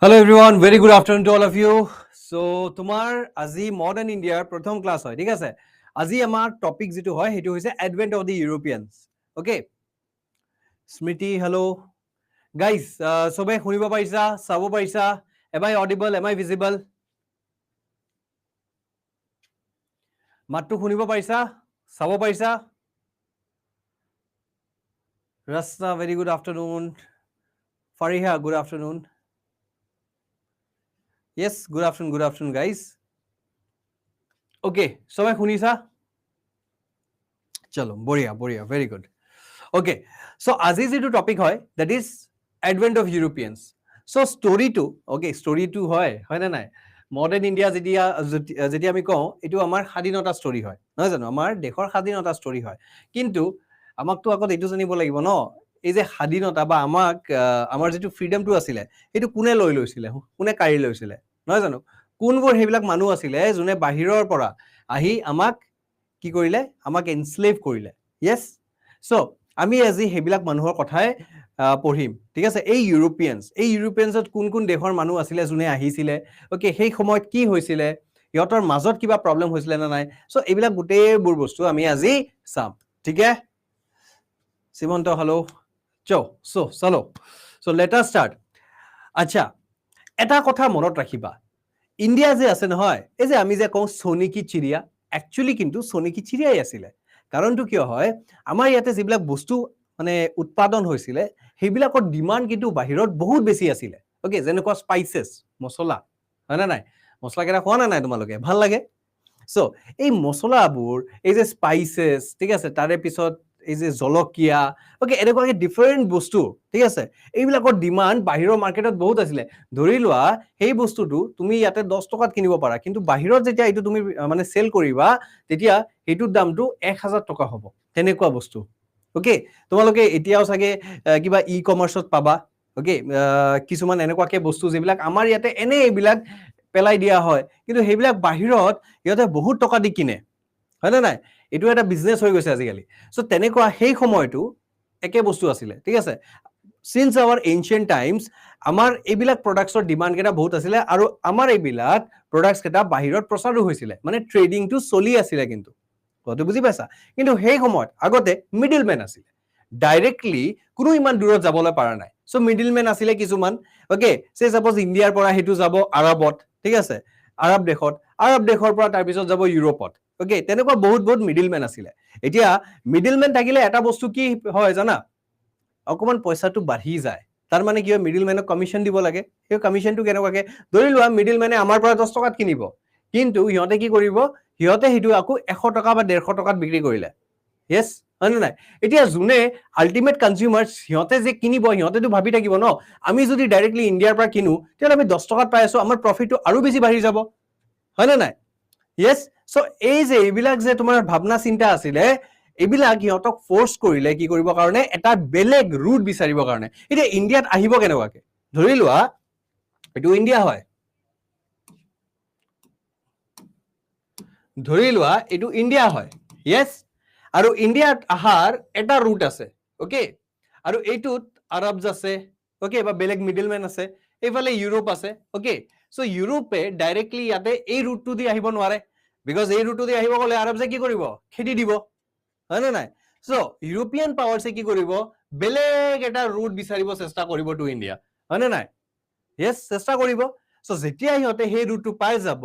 Hello everyone, very good afternoon to all of you. So তোমাৰ আজি modern ইণ্ডিয়াৰ প্ৰথম ক্লাছ হয়, ঠিক আছে? আজি আমাৰ টপিক যেটো হয় হেতু হৈছে advent of the Europeans. Okay, Smriti hello guys, সবে শুনিব পাৰিছা, চাব পাৰিছা? Am I audible, am I visible? মাতটো শুনিব পাৰিছা, চাব পাৰিছা? Rasta, very good afternoon. Fariha, good afternoon. Yes, good afternoon guys. Okay, সবাই শুনিছা? চলো, বঢ়িয়া বঢ়িয়া, ভেৰি গুড। ওকে, সো আজি যেটো টপিক হয় that is advent of Europeans. So ষ্টৰিটো, ওকে, ষ্টৰিটো হয় না নাই? মডাৰ্ণ ইণ্ডিয়া যেতিয়া আমি কওঁ এইটো আমাৰ স্বাধীনতা ষ্টৰি হয়, নহয় জানো? আমাৰ দেশৰ স্বাধীনতা ষ্টৰি হয়। কিন্তু আমাকতো আগত এইটো জানিব লাগিব ন, এই যে স্বাধীনতা বা আমাৰ যেটো ফ্ৰীডমটো আছিলে সেইটো কোনে লৈ লৈছিলে, কোনে কাঢ়ি লৈছিলে, নহয় জানো? কোনবোৰ সেইবিলাক মানুহ আছিলে যোনে বাহিৰৰ পৰা আহি আমাক কি কৰিলে? আমাক এনস্লেভ কৰিলে। ইয়েছ, সো আমি আজি সেইবিলাক মানুহৰ কথাই পঢ়িম, ঠিক আছে? এই ইউৰোপিয়ানছত কোন কোন দেশৰ মানুহ আছিলে যোনে আহিছিলে, ওকে, সেই সময়ত কি হৈছিলে, সিহঁতৰ মাজত কিবা প্ৰব্লেম হৈছিলে না নাই, সো এইবিলাক গোটেইবোৰ বস্তু আমি আজি চাম, ঠিক আছে? শ্ৰীমন্ত হেল্ল, চলো, সো লেট আস ষ্টাৰ্ট। আচ্ছা, এটা কথা মনত ৰাখিবা, ইণ্ডিয়া যে আছে নহয়, এই যে আমি যে কওঁ সোনে কি চিড়িয়া, একচুয়ালি কিন্তু সোনে কি চিড়িয়াই আছিলে। কাৰণটো কিয় হয়, আমাৰ ইয়াতে যিবিলাক বস্তু মানে উৎপাদন হৈছিলে সেইবিলাকৰ ডিমান্ড কিন্তু বাহিৰত বহুত বেছি আছিলে। ওকে, যেনেকুৱা স্পাইচেছ, মছলা, হয় না নাই? মছলা কেইটা খোৱা না নাই তোমালোকে? ভাল লাগে? সো এই মছলাবোৰ, এই যে স্পাইচেছ, ঠিক আছে, তাৰে পিছত এই যে জলকীয়া, ওকে, এনেকুৱাকে ডিফাৰেণ্ট বস্তু, ঠিক আছে, এইবিলাকৰ ডিমান্ড বাহিৰৰ মাৰ্কেটত বহুত আছিলে। ধৰি লোৱা সেই বস্তুটো তুমি ইয়াতে 10 টকাত কিনিব পাৰা, কিন্তু বাহিৰত যেতিয়া এইটো তুমি মানে সেল কৰিবা তেতিয়া এইটোৰ দামটো 1000 টকা হ'ব, তেনেকুৱা বস্তু। ওকে, তোমালোকে এতিয়াও চাগে কিবা ই কমাৰ্চত পাবা, ওকে, কিছুমান এনেকুৱাকে বস্তু যিবিলাক আমাৰ ইয়াতে এনে এইবিলাক পেলাই দিয়া হয়, কিন্তু সেইবিলাক বাহিৰত সিহঁতে বহুত টকা দি কিনে, হয় না নাই? এইটো এটা বিজনেছ হৈ গৈছে আজিকালি। সো তেনেকুৱা সেই সময়টো একে বস্তু আছিলে, ঠিক আছে? সিন্স আৱাৰ এনচিয়েন্ট টাইমছ আমাৰ এইবিলাক প্ৰডাক্টছৰ ডিমান্ড কেইটা বহুত আছিলে, আৰু আমাৰ এইবিলাক প্ৰডাক্টছ কেইটা বাহিৰত প্ৰচাৰো হৈছিলে, মানে ট্ৰেডিংটো চলি আছিলে। কিন্তু কথাটো বুজি পাইছা? কিন্তু সেই সময়ত আগতে মিডলমেন আছিলে, ডাইৰেক্টলি কোনো ইমান দূৰত যাবলৈ পৰা নাই। সো মিডলমেন আছিলে কিছুমান, ওকে, সে সাপোজ ইণ্ডিয়াৰ পৰা সেইটো যাব আৰবত, ঠিক আছে, আৰব দেশৰ পৰা তাৰপিছত যাব ইউৰোপত, ওকে, তেনেকুৱা বহুত বহুত মিডলমেন আছিলে। এতিয়া মিডলমেন থাকিলে এটা বস্তু কি হয় জানা, অকমান পইচাটো বাঢ়ি যায়। তাৰ মানে কি হয়, মিডলমেনক কমিশন দিব লাগে। সেই কমিশনটো কেনেকুৱাকে, ধৰি লোৱা মিডলমেনে আমাৰ পৰা 10 টকাত কিনিব, কিন্তু সিহঁতে কি কৰিব, সিহঁতে সেইটো আকৌ 100 টকা বা 150 টকাত বিক্ৰী কৰিলে। ইয়েছ, হয় নে নাই? এতিয়া যোনে আল্টিমেট কনজিউমাৰ, সিহঁতে যে কিনিব, সিহঁতেতো ভাবি থাকিব ন, আমি যদি ডাইৰেক্টলি ইণ্ডিয়াৰ পৰা কিনো তেতিয়াহ'লে আমি 10 টকাত পাই আছো, আমাৰ প্ৰফিটটো আৰু বেছি বাঢ়ি যাব, হয় নে নাই? ইয়েছ, সো এই যে এইবিলাক যে তোমাৰ ভাৱনা চিন্তা আছিলে, এইবিলাক সিহঁতক ফৰ্চ কৰিলে কি কৰিবৰ কাৰণে, এটা বেলেগ ৰুট বিচাৰিবৰ কাৰণে। এতিয়া ইণ্ডিয়াত আহিব কেনেকুৱাকে, ধৰি লোৱা এইটো ইণ্ডিয়া হয়, ধৰি লোৱা এইটো ইণ্ডিয়া হয়, ইয়েছ, আৰু ইণ্ডিয়াত আহাৰ এটা ৰুট আছে, ওকে, আৰু এইটোত আৰবজ আছে, ওকে, বা বেলেগ মিডলমেন আছে, এইফালে ইউৰোপ আছে, ওকে। সো ইউৰোপে ডাইৰেক্টলি ইয়াতে এই ৰুটটো দি আহিব নোৱাৰে, বিকজ এই ৰুটটো দি আহিব গ'লে আৰবজে কি কৰিব, খেদি দিব, হয় নে নাই? সো ইউৰোপিয়ান পাৱাৰছে কি কৰিব, বেলেগ এটা ৰুট বিচাৰিব চেষ্টা কৰিব টু ইণ্ডিয়া, হয় নে নাই? ইয়েছ, চেষ্টা কৰিব। সো যেতিয়া সিহঁতে সেই ৰুটটো পাই যাব,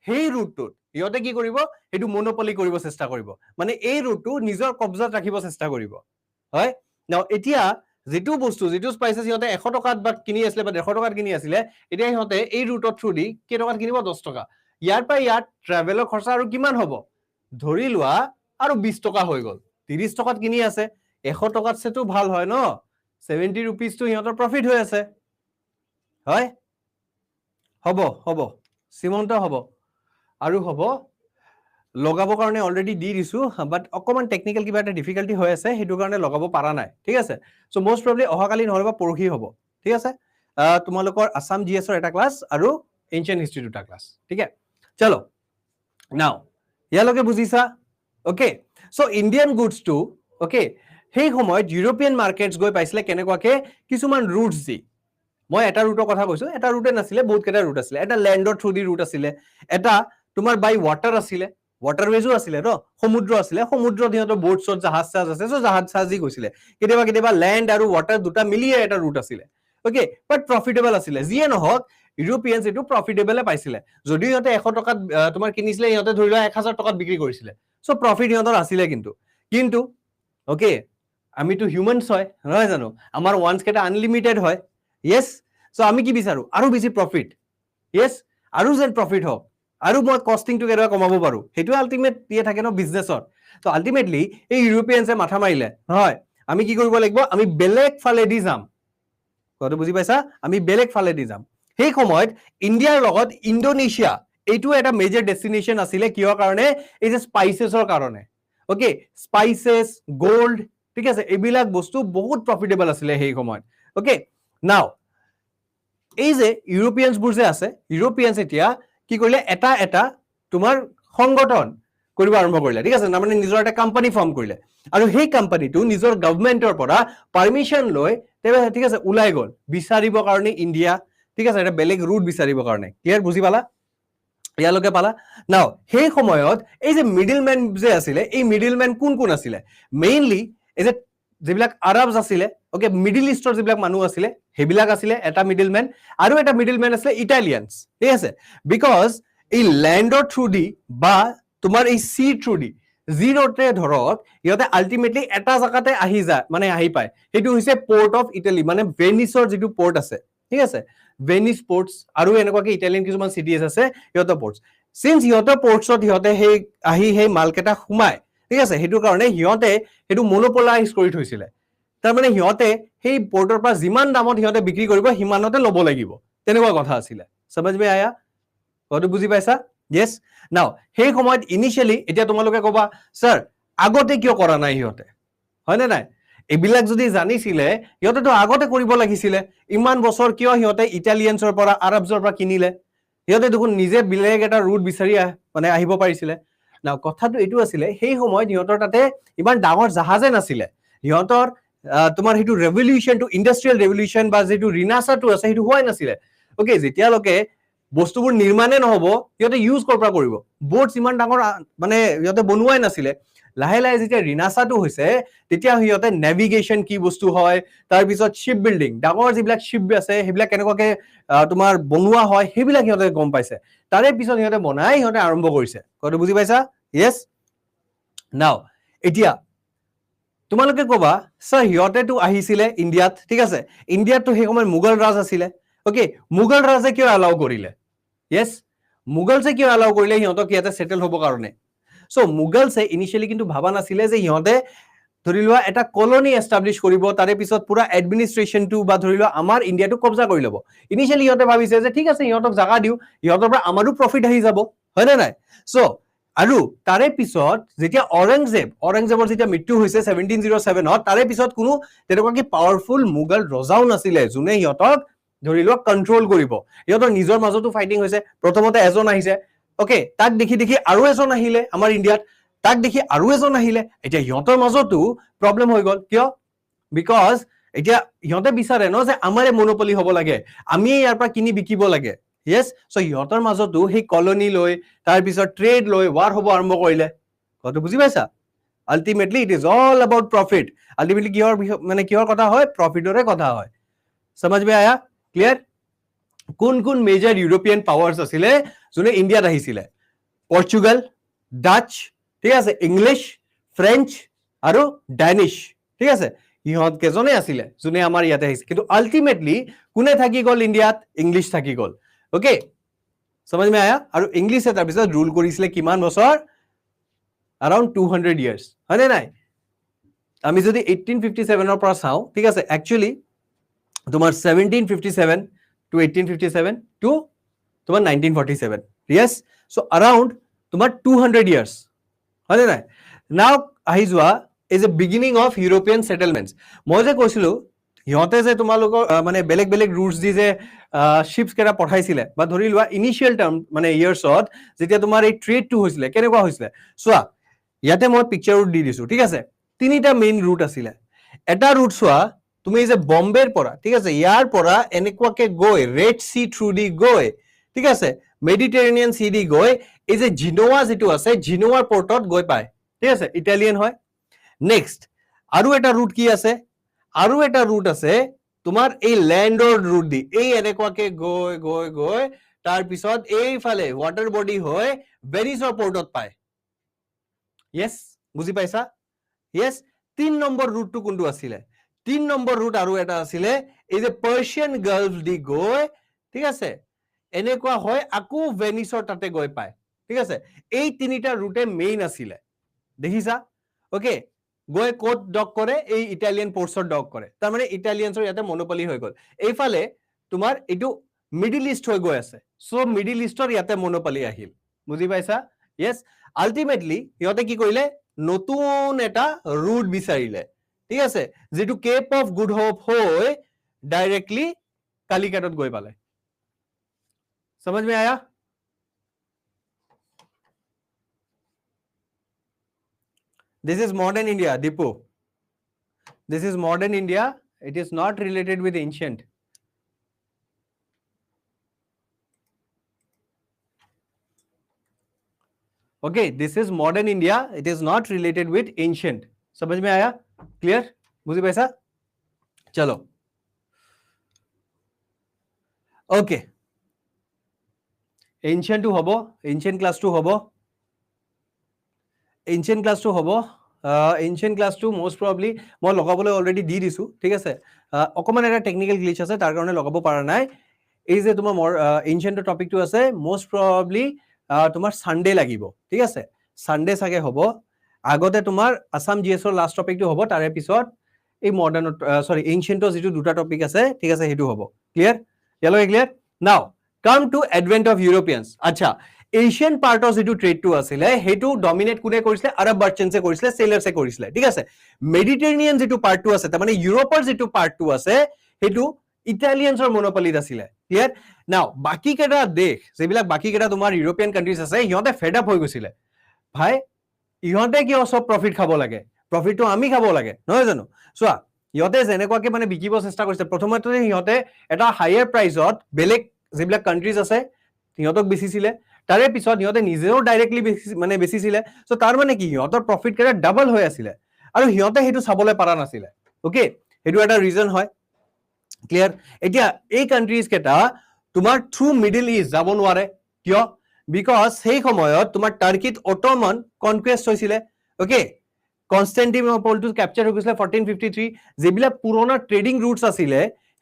সেই ৰুটটোত সিহঁতে কি কৰিব, সেইটো মনোপলি কৰিব চেষ্টা কৰিব, মানে এই ৰুটটো নিজৰ কব্জাত ৰাখিব চেষ্টা কৰিব, হয়? নাও এতিয়া যিটো বস্তু, যিটো স্পাইচেছ সিহঁতে 100 টকাত বা কিনি আছিলে বা 150 টকাত কিনি আছিলে, এতিয়া সিহঁতে এই ৰুটৰ থ্ৰু দি কেই টকাত কিনিব, 10 টকা। ইয়াৰ পৰা ইয়াত ট্ৰেভেলৰ খৰচা আৰু কিমান হ'ব, ধৰি লোৱা আৰু 20 টকা হৈ গ'ল, 30 টকাত কিনি আছে, 100 টকাত সেটো ভাল হয় ন, 70 ৰুপিজটো সিহঁতৰ প্ৰফিট হৈ আছে, হয়? হ'ব শ্ৰীমন্ত হ'ব, আৰু হ'ব, লগাবৰ কাৰণে অলৰেডি দি দিছো, বাট অকমান টেকনিকেল কিবা এটা ডিফিকাল্টি হৈ আছে, সেইটো কাৰণে লগাব পৰা নাই, ঠিক আছে? সো মোষ্ট প্ৰবলি অহাকালি নহ'লে বা পৰহি হ'ব, ঠিক আছে? তোমালোকৰ আছাম জিএছৰ এটা ক্লাছ আৰু এনচিয়েন্ট হিষ্ট্ৰি দুটা ক্লাছ, ঠিক আছে? চলো, নাও ইয়ালৈকে বুজিছা? ওকে, সো ইণ্ডিয়ান গুডছটো, ওকে, সেই সময়ত ইউৰোপিয়ান মাৰ্কেটছ গৈ পাইছিলে কেনেকুৱাকে, কিছুমান ৰুটছ দি, মই এটা ৰুটৰ কথা কৈছো, এটা ৰুটে নাছিলে, বহুত কেইটা ৰুট আছিলে। এটা লেণ্ডৰ থ্ৰু দি ৰুট আছিলে, এটা তোমাৰ বাই ৱাটাৰ আছিলে, ৱাটাৰৱেজো আছিলে ন, সমুদ্ৰ আছিলে, সমুদ্ৰত সিহঁতৰ বোট চট জাহাজ চাহাজ আছে, চ জাহাজ চাহাজি গৈছিলে। কেতিয়াবা কেতিয়াবা লেণ্ড আৰু ৱাটাৰ দুটা মিলিয়ে এটা ৰুট আছিলে। অকে, বাট প্ৰফিটেবল আছিলে। যিয়ে নহওক ইউৰোপিয়ানছ এইটো প্ৰফিটেবলে পাইছিলে। যদিও সিহঁতে 100 টকাত তোমাৰ কিনিছিলে, সিহঁতে ধৰি লোৱা 1000 টকাত বিক্ৰী কৰিছিলে। চ' প্ৰফিট সিহঁতৰ আছিলে। কিন্তু অকে, আমিতো হিউমেনছ হয়, নহয় জানো? আমাৰ ওৱান্স কেইটা আনলিমিটেড হয়। য়েছ, চ' আমি কি বিচাৰো? আৰু বেছি প্ৰফিট। য়েছ, আৰু যেন প্ৰফিট হওক, আৰু মই কষ্টিংটো কেনেকৈ কমাব পাৰো, সেইটোৱে আল্টিমেট দিয়ে থাকে ন বিজনেছত। ত' আল্টিমেটলি এই ইউৰোপিয়ানছে মাথা মাৰিলে, হয় আমি কি কৰিব লাগিব? আমি বেলেগ ফালেদি যাম। কথাটো বুজি পাইছা? আমি বেলেগ ফালেদি যাম। সেই সময়ত ইণ্ডিয়াৰ লগত ইণ্ডোনেছিয়া এইটো এটা মেজৰ ডেষ্টিনেশ্যন আছিলে। কিহৰ কাৰণে? এই যে স্পাইচেছৰ কাৰণে। অকে, স্পাইচেছ, গোল্ড, ঠিক আছে, এইবিলাক বস্তু বহুত প্ৰফিটেবল আছিলে সেই সময়ত। অকে, নাও এই যে ইউৰোপিয়ানছবোৰ যে আছে, ইউৰোপিয়ানছ এতিয়া কি কৰিলে? এটা এটা তোমাৰ সংগঠন কৰিব আৰম্ভ কৰিলে, ঠিক আছে, তাৰমানে নিজৰ এটা কোম্পানী ফৰ্ম কৰিলে। আৰু সেই কোম্পানীটো নিজৰ গভৰ্ণমেণ্টৰ পৰা পাৰ্মিশ্যন লৈ, ঠিক আছে, ওলাই গ'ল বিচাৰিবৰ কাৰণে ইণ্ডিয়া, ঠিক আছে, এটা বেলেগ ৰুট বিচাৰিবৰ কাৰণে। ক্লিয়াৰ? বুজি পালা? ইয়ালৈকে পালা? নাও সেই সময়ত এই যে মিডিলমেন যে আছিলে, এই মিডিলমেন কোন কোন আছিলে? মেইনলি এই যে যিবিলাক আৰবছ আছিলে, অকে, মিডিল ইষ্টৰ যিবিলাক মানুহ আছিলে, সেইবিলাক আছিলে এটা মিডিলমেন। আৰু এটা মিডিলমেন আছিলে ইটালিয়ানছ, ঠিক আছে। বিকজ এই লেণ্ডৰ থ্ৰু দি বা তোমাৰ এই চি থ্ৰু দি যি ৰোডে ধৰক, সিহঁতে আল্টিমেটলি এটা জেগাতে আহি যায়, মানে আহি পায়। সেইটো হৈছে পৰ্ট অফ ইটালী, মানে ভেনিছৰ যিটো পৰ্ট আছে, ঠিক আছে, ভেনিছ পৰ্টছ, আৰু এনেকুৱাকে ইটালিয়ান কিছুমান চিটিজ আছে সিহঁতৰ পৰ্টছ। চিন্স সিহঁতৰ পৰ্টছত সিহঁতে সেই আহি সেই মালকেইটা সোমায়, ঠিক আছে, সেইটো কাৰণে সিহঁতে সেইটো মনোপলাইজ কৰি থৈছিলে। তাৰমানে সিহঁতে সেই পৰ্টৰ পৰা যিমান দামত সিহঁতে বিক্ৰী কৰিব, সিমানতে ল'ব লাগিব, তেনেকুৱা কথা আছিলে। সমজ মে আয়া? কথাটো বুজি পাইছা? য়েছ। নাও সেই সময়ত ইনিচিয়েলি, এতিয়া তোমালোকে ক'বা ছাৰ আগতে কিয় কৰা নাই সিহঁতে, হয়নে নাই? এইবিলাক যদি জানিছিলে সিহঁতেতো আগতে কৰিব লাগিছিলে। ইমান বছৰ কিয় সিহঁতে ইটালিয়ানছৰ পৰা, আৰবছৰ পৰা কিনিলে? সিহঁতে দেখোন নিজে বেলেগ এটা ৰুট বিচাৰি মানে আহিব পাৰিছিলে। না, কথাটো এইটো আছিলে, সেই সময়ত সিহঁতৰ তাতে ইমান ডাঙৰ জাহাজে নাছিলে। সিহঁতৰ তোমাৰ সেইটো ৰেভলিউচনটো, ইণ্ডাষ্ট্ৰিয়েল ৰেভলিউচন বা যিটো ৰিনাছাটো আছে, সেইটো হোৱাই নাছিলে। অকে, যেতিয়ালৈকে বস্তুবোৰ নিৰ্মাণে নহব, সিহঁতে ইউজ ক'ৰ পৰা কৰিব? ব'টছ ইমান ডাঙৰ মানে সিহঁতে বনোৱাই নাছিলে। লাহে লাহে যেতিয়া ৰিনাছাটো হৈছে, তেতিয়া সিহঁতে নেভিগেশ্যন কি বস্তু হয়, তাৰপিছত শ্বিপ বিল্ডিং, ডাঙৰ যিবিলাক শ্বিপ আছে সেইবিলাক কেনেকুৱাকে তোমাৰ বনোৱা হয়, সেইবিলাক সিহঁতে গম পাইছে। তাৰে পিছত সিহঁতে বনাই সিহঁতে আৰম্ভ কৰিছে। কথাটো বুজি পাইছা? য়েছ। নাও এতিয়া তোমালোকে ক'বা ছাৰ সিহঁতেতো আহিছিলে ইণ্ডিয়াত, ঠিক আছে, ইণ্ডিয়াততো সেই সময়ত মোগল ৰাজ আছিলে। অকে, মোগল ৰাজে কিয় এলাউ কৰিলে? য়েছ, মোগলছে কিয় এলাউ কৰিলে সিহঁতক ইয়াতে ছেটেল হ'বৰ কাৰণে? চ' মোগলছে ইনিচিয়েলি কিন্তু ভাবা নাছিলে যে সিহঁতে ধৰি লোৱা এটা কলনি এষ্টাব্লিছ কৰিব, তাৰে পিছত পুৰা এডমিনিষ্ট্ৰেশ্যনটো বা ধৰি লোৱা আমাৰ ইণ্ডিয়াটো কব্জা কৰি ল'ব। ইনিচিয়েলি সিহঁতে ভাবিছে যে ঠিক আছে, সিহঁতক জাগা দিওঁ, সিহঁতৰ পৰা আমাৰো প্ৰফিট আহি যাব, হয়নে নাই? চ' আৰু তাৰে পিছত যেতিয়া অৰংজেবৰ যেতিয়া মৃত্যু হৈছে 1707ত, তাৰে পিছত কোনো তেনেকুৱাকে পাৱাৰফুল মোগল ৰজাও নাছিলে যোনে সিহঁতক ধৰি লোৱা কণ্ট্ৰল কৰিব। সিহঁতৰ নিজৰ মাজতো ফাইটিং হৈছে। প্ৰথমতে এজন আহিছে, অকে, তাক দেখি দেখি আৰু এজন আহিলে আমাৰ ইণ্ডিয়াত, তাক দেখি আৰু এজন আহিলে। এতিয়া সিহঁতৰ মাজতো প্ৰব্লেম হৈ গ'ল। কিয়? বিকজ এতিয়া সিহঁতে বিচাৰে ন যে আমাৰে মনোপলি হ'ব লাগে, আমিয়ে ইয়াৰ পৰা কিনি বিকিব লাগে। য়েছ, চ' সিহঁতৰ মাজতো সেই কলনি লৈ, তাৰপিছত ট্ৰেড লৈ ৱাৰ হ'ব আৰম্ভ কৰিলে। কথাটো বুজি পাইছা? Ultimately it is all about profit. Ultimately কিহৰ কথা হয়? প্ৰফিটৰে কথা হয়। সমজ মে আয়া? ক্লিয়াৰ? কোন কোন মেজৰ ইউৰোপিয়ান পাৱাৰ্ছ আছিলে যোনে ইণ্ডিয়াত আহিছিলে? পৰ্চুগাল, ডাচ, ঠিক আছে, ইংলিছ, ফ্ৰেঞ্চ আৰু ডেনিছ, ঠিক আছে, সিহঁত কেইজনে আছিলে যোনে আমাৰ ইয়াতে আহিছে। কিন্তু আল্টিমেটলি কোনে থাকি গ'ল ইণ্ডিয়াত? ইংলিছ থাকি গ'ল। অকে, সমজ মে আয়া? আৰু ইংলিছে তাৰপিছত ৰুল কৰিছিলে কিমান বছৰ? around 200 years, হয়নে নাই? আমি যদি 1857ৰ পৰা চাওঁ, ঠিক আছে, একচুৱেলি তোমাৰ 1757 to 1857 to তোমাৰ 1947, yes, so around তোমাৰ 200 years, হয়নে নাই? নাও আহি যোৱা এই যে বিগিনিং অফ ইউৰোপিয়ান সেটেলমেন্টছ। মই যে কৈছিলো সিহঁতে যে তোমালোকৰ মানে বেলেগ বেলেগ ৰুটছ দি যে শ্বিপছ কেইটা পঠাইছিলে, বা ধৰি লোৱা ইনিচিয়েল টাৰ্ম মানে ইয়াৰ্ছত যেতিয়া তোমাৰ এই ট্ৰেডটো হৈছিলে, কেনেকুৱা হৈছিলে চোৱা, ইয়াতে মই পিকচাৰ দি দিছো, ঠিক আছে। তিনিটা মেইন ৰুট আছিলে। এটা ৰুট চোৱা, তুমি এই যে বম্বেৰ পৰা ঠিক আছে ইয়াৰ পৰা এনেকুৱাকে গৈ ৰেড সি থ্ৰু দি গৈ ঠিক আছে মেডিটেৰেনিয়ান সি দি গৈ এই যে জিনোৱা যেটো আছে জিনোৱাৰ পোৰ্টত গৈ পায় ঠিক আছে ইটালিয়ান হয় নেক্সট আৰু এটা ৰুট কি আছে আৰু এটা ৰুট আছে তোমাৰ এই ল্যান্ডৰ ৰুট দি এই এনেকুৱাকে গৈ গৈ গৈ তাৰ পিছত এইফালে ওয়াটাৰ বডি হৈ ভেনিসৰ পোৰ্টত পায় yes বুজি পাইছা yes 3 নম্বৰ ৰুটটো কোনটো আছিল 3 নম্বৰ ৰুট আৰু এটা আছিল এই যে পাৰ্সিয়ান গালফ দি গৈ ঠিক আছে এনেকুৱা হয় আকু ভেনিসৰ তাতে গৈ পায় ঠিক আছে এই তিনিটা ৰুটে মেইন আছিল দেখিছা ওকে গৈ কোট ডক কৰে এই ইটালিয়ান পোৰ্টসৰ ডক কৰে তাৰ মানে ইটালিয়ানছৰ ইয়াতে মনোপলি হৈ গল এইফালে তোমাৰ এটো মিডল ইষ্ট হৈ গৈ আছে সো মিডল ইষ্টৰ ইয়াতে মনোপলি আহিল বুজি পাইছা yes আলটিমেটলি ইহতে কি কৰিলে নতুন এটা ৰুট বিচাৰিলে ঠিক আছে যেটো কেপ অফ গুড হোপ হৈ ডাইৰেক্টলি কালিকাটত গৈ পালে समझ में आया this is modern India Dipu this is modern India it is not related with ancient okay this is modern India it is not related with ancient समझ में आया clear बुझी पाइसा चलो okay ancient to hobo ancient class to hobo ancient class to hobo ancient class to most probably মই লগাবলৈ already দি দিছো ঠিক আছে অকমান এটা টেকনিক্যাল গ্লিচ আছে তাৰ কাৰণে লগাব পৰা নাই এই যে তোমাৰ ancient টপিকটো আছে most probably তোমাৰ সানডে লাগিব ঠিক আছে সানডে সাগে হ'ব আগতে তোমাৰ আসাম জিএস ৰ লাস্ট টপিকটো হ'ব তাৰে পিছত এই মডাৰ্ন সৰি এনশিয়েন্টৰ যেটো দুটা টপিক আছে ঠিক আছে হেতু হ'ব ক্লিয়াৰ ইয়ালৈ ক্লিয়াৰ নাও কাম টু এডভেন্ট অফ ইউৰোপিয়ানস আচ্ছা এশিয়ান পাৰ্ট অফ যেটো ট্ৰেডটো আছিল হেতু ডমিনেট কোনে কৰিছিল আৰব মাৰ্চেন্টছে কৰিছিল সেলাৰছে কৰিছিল ঠিক আছে মেডিটেৰেনিয়ান যেটো পাৰ্টটো আছে তাৰ মানে ইউৰোপৰ যেটো পাৰ্টটো আছে হেতু ইটালিয়ানছৰ মনোপলিত আছিল ক্লিয়াৰ নাও বাকি কেটা দেশ যেবিলাক বাকি কেটা তোমাৰ ইউৰোপিয়ান কান্ট্ৰিজ আছে ইহঁতে ফেড আপ হৈ গৈছিল ভাই ইহঁতে কি সব প্ৰফিট খাব লাগে প্ৰফিটটো আমি খাব লাগে নহয় জানো চোৱা ইহঁতে যেনেকুৱাকে মানে বিকিব চেষ্টা কৰিছে প্ৰথমতে ইহঁতে এটা হায়াৰ প্ৰাইজত বেলেগ যেবিলাক কান্ট্ৰিজ আছে ইহঁতক বেচিছিলে তাৰে পিছত ইহঁতে নিজেও ডাইৰেক্টলি মানে বেচিছিলে সো তাৰ মানে কি ইহঁতৰ প্ৰফিট কেটা ডাবল হৈ আছিল আৰু ইহঁতে হেতু চাবলৈ পাৰা নাছিল ওকে হেতু এটা ৰিজন হয় ক্লিয়াৰ এতিয়া এই কান্ট্ৰিজ কেটা তোমাৰ থ্ৰু মিডল ইষ্ট যাব নোৱাৰে কিয় বিকজ সেই সময়ত তোমাৰ টাৰ্কিত অটোমান কনকুৱেষ্ট হৈছিল ওকে কনষ্টেন্টিনোপলটো ক্যাপচাৰ হৈ গৈছিল 1453 যেবিলাক পুৰণা ট্ৰেডিং ৰুটস আছিল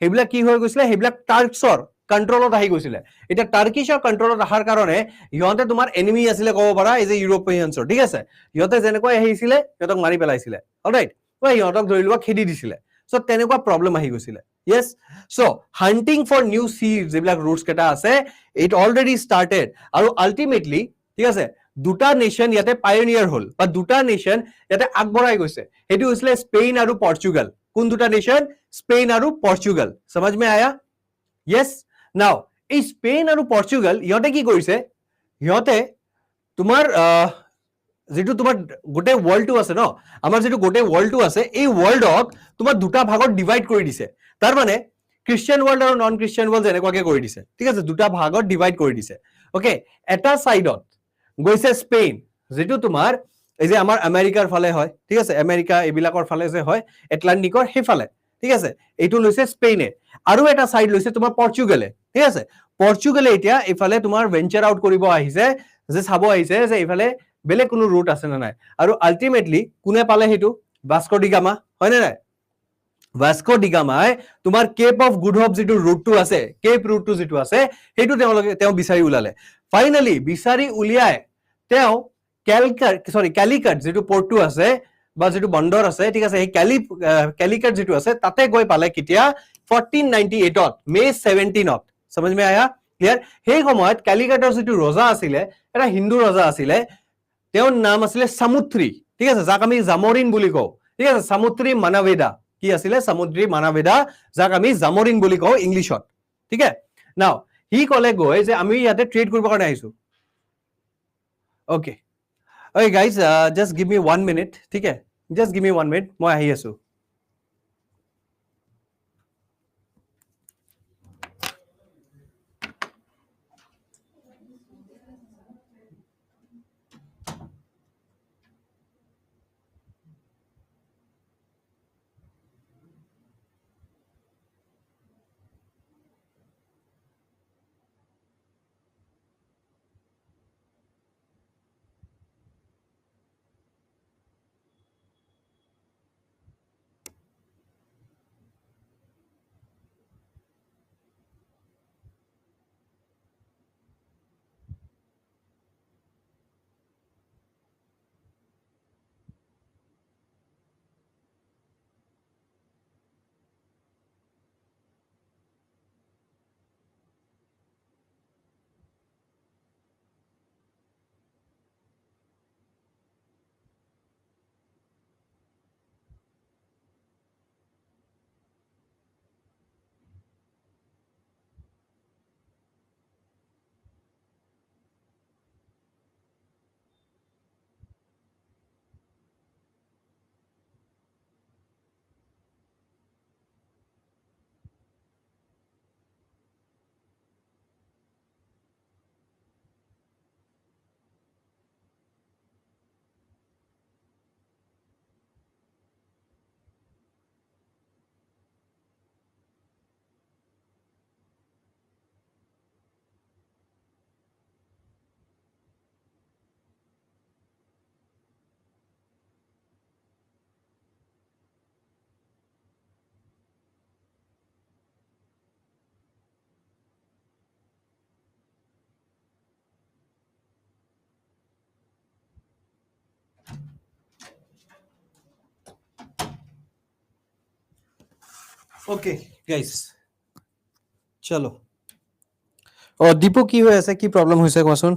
হেবিলাক কি হৈ গৈছিল হেবিলাক টাৰ্কছৰ কন্ট্ৰোলত আহি গৈছিল এটা টাৰ্কিছৰ কন্ট্ৰোলত আহাৰ কাৰণে ইহঁতে তোমাৰ এনিমি আছিল ক'ব পাৰা এই যে ইউৰোপিয়ানছৰ ঠিক আছে ইহঁতে যেনেকৈ আহিছিল ইহঁতক মাৰি পেলাইছিল অলৰাইট তো ইহঁতক ধৰি লোৱা খেদি দিছিল সো তেনেকুৱা প্ৰবলেম আহি গৈছিল yes so hunting for new seas যেবিলাক ৰুটস কেটা আছে it already started আৰু ultimately ঠিক আছে দুটা নেশন ইয়াতে পায়োনিয়াৰ হল বা দুটা নেশন ইয়াতে আগবঢ়াই গৈছে হেতু হৈছিল স্পেইন আৰু পৰ্তুগাল কোন দুটা নেশন স্পেইন আৰু পৰ্তুগাল समझ में आया yes now এই স্পেইন আৰু পৰ্তুগাল ইহঁতে কি কৰিছে ইহঁতে তোমাৰ যেটো তোমাৰ গোটে ওয়াৰ্ল্ডটো আছে ন আমাৰ যেটো গোটে ওয়াৰ্ল্ডটো আছে এই ওয়াৰ্ল্ডক তোমাৰ দুটা ভাগত ডিভাইড কৰি দিছে তাৰ মানে খ্ৰীষ্টিয়ান ওয়াৰ্ল্ড আৰু নন খ্ৰীষ্টিয়ান ওয়াৰ্ল্ড যেনেকুৱাকে কৰি দিছে ঠিক আছে দুটা ভাগত ডিভাইড কৰি দিছে ওকে এটা সাইডত গৈছে স্পেইন যেটো তোমাৰ এই যে আমাৰ আমেৰিকাৰ ফালে হয় ঠিক আছে আমেৰিকা এবিলাকৰ ফালে যে হয় এটলান্টিকৰ হেফালে ঠিক আছে এইটো লৈছে স্পেইনে আৰু এটা সাইড লৈছে তোমাৰ পৰ্তুগালে ঠিক আছে পৰ্তুগালে এতিয়া এফালে তোমাৰ ভেঞ্চাৰ আউট কৰিব আহিছে যে চাব আহিছে যে এফালে বেলেগ কোনো ৰুট আছে না নাই আৰু আলটিমেটলি কোনে পালে হেতু ভাস্কো ডি গামা হয় না নাই ভাস্কো ডি গামাই তোমাৰ কেপ অফ গুড হোপ যেটো ৰুটটো আছে কেপ ৰুটটো যেটো আছে হেতু তেওঁ বিচাৰি উলালে ফাইনালি বিচাৰি উলিয়াই তেওঁ ক্যালিকট যেটো পোৰ্টটো আছে বা যেটো বন্দৰ আছে ঠিক আছে এই ক্যালিকট যেটো আছে তাতে গৈ পালে কিতিয়া 1498 ত মে 17 ত समझ में आया क्लियर সেই সময়ত ক্যালিকটৰ যেটো ৰজা আছিল এটা হিন্দু ৰজা আছিল তেওঁৰ নাম আছিল সামুদ্ৰী ঠিক আছে যাক আমি জামোৰিন বুলি কও ঠিক আছে সামুদ্ৰী মানবেদা কি আছিল সামুদ্ৰী মানবেদা যাক আমি জামোৰিন বুলি কও ইংলিশত ঠিক আছে নাও হি কলে গৈ যে আমি ইয়াতে ট্ৰেড কৰিব কাৰণে আহিছো okay Okay guys, just give me 1 minute, ठीक है? Just give me 1 minute, मैं आही आसु. ওকে গাইস চলো দীপু কি হৈ আছে কি প্ৰবলেম হৈছে কোৱাচোন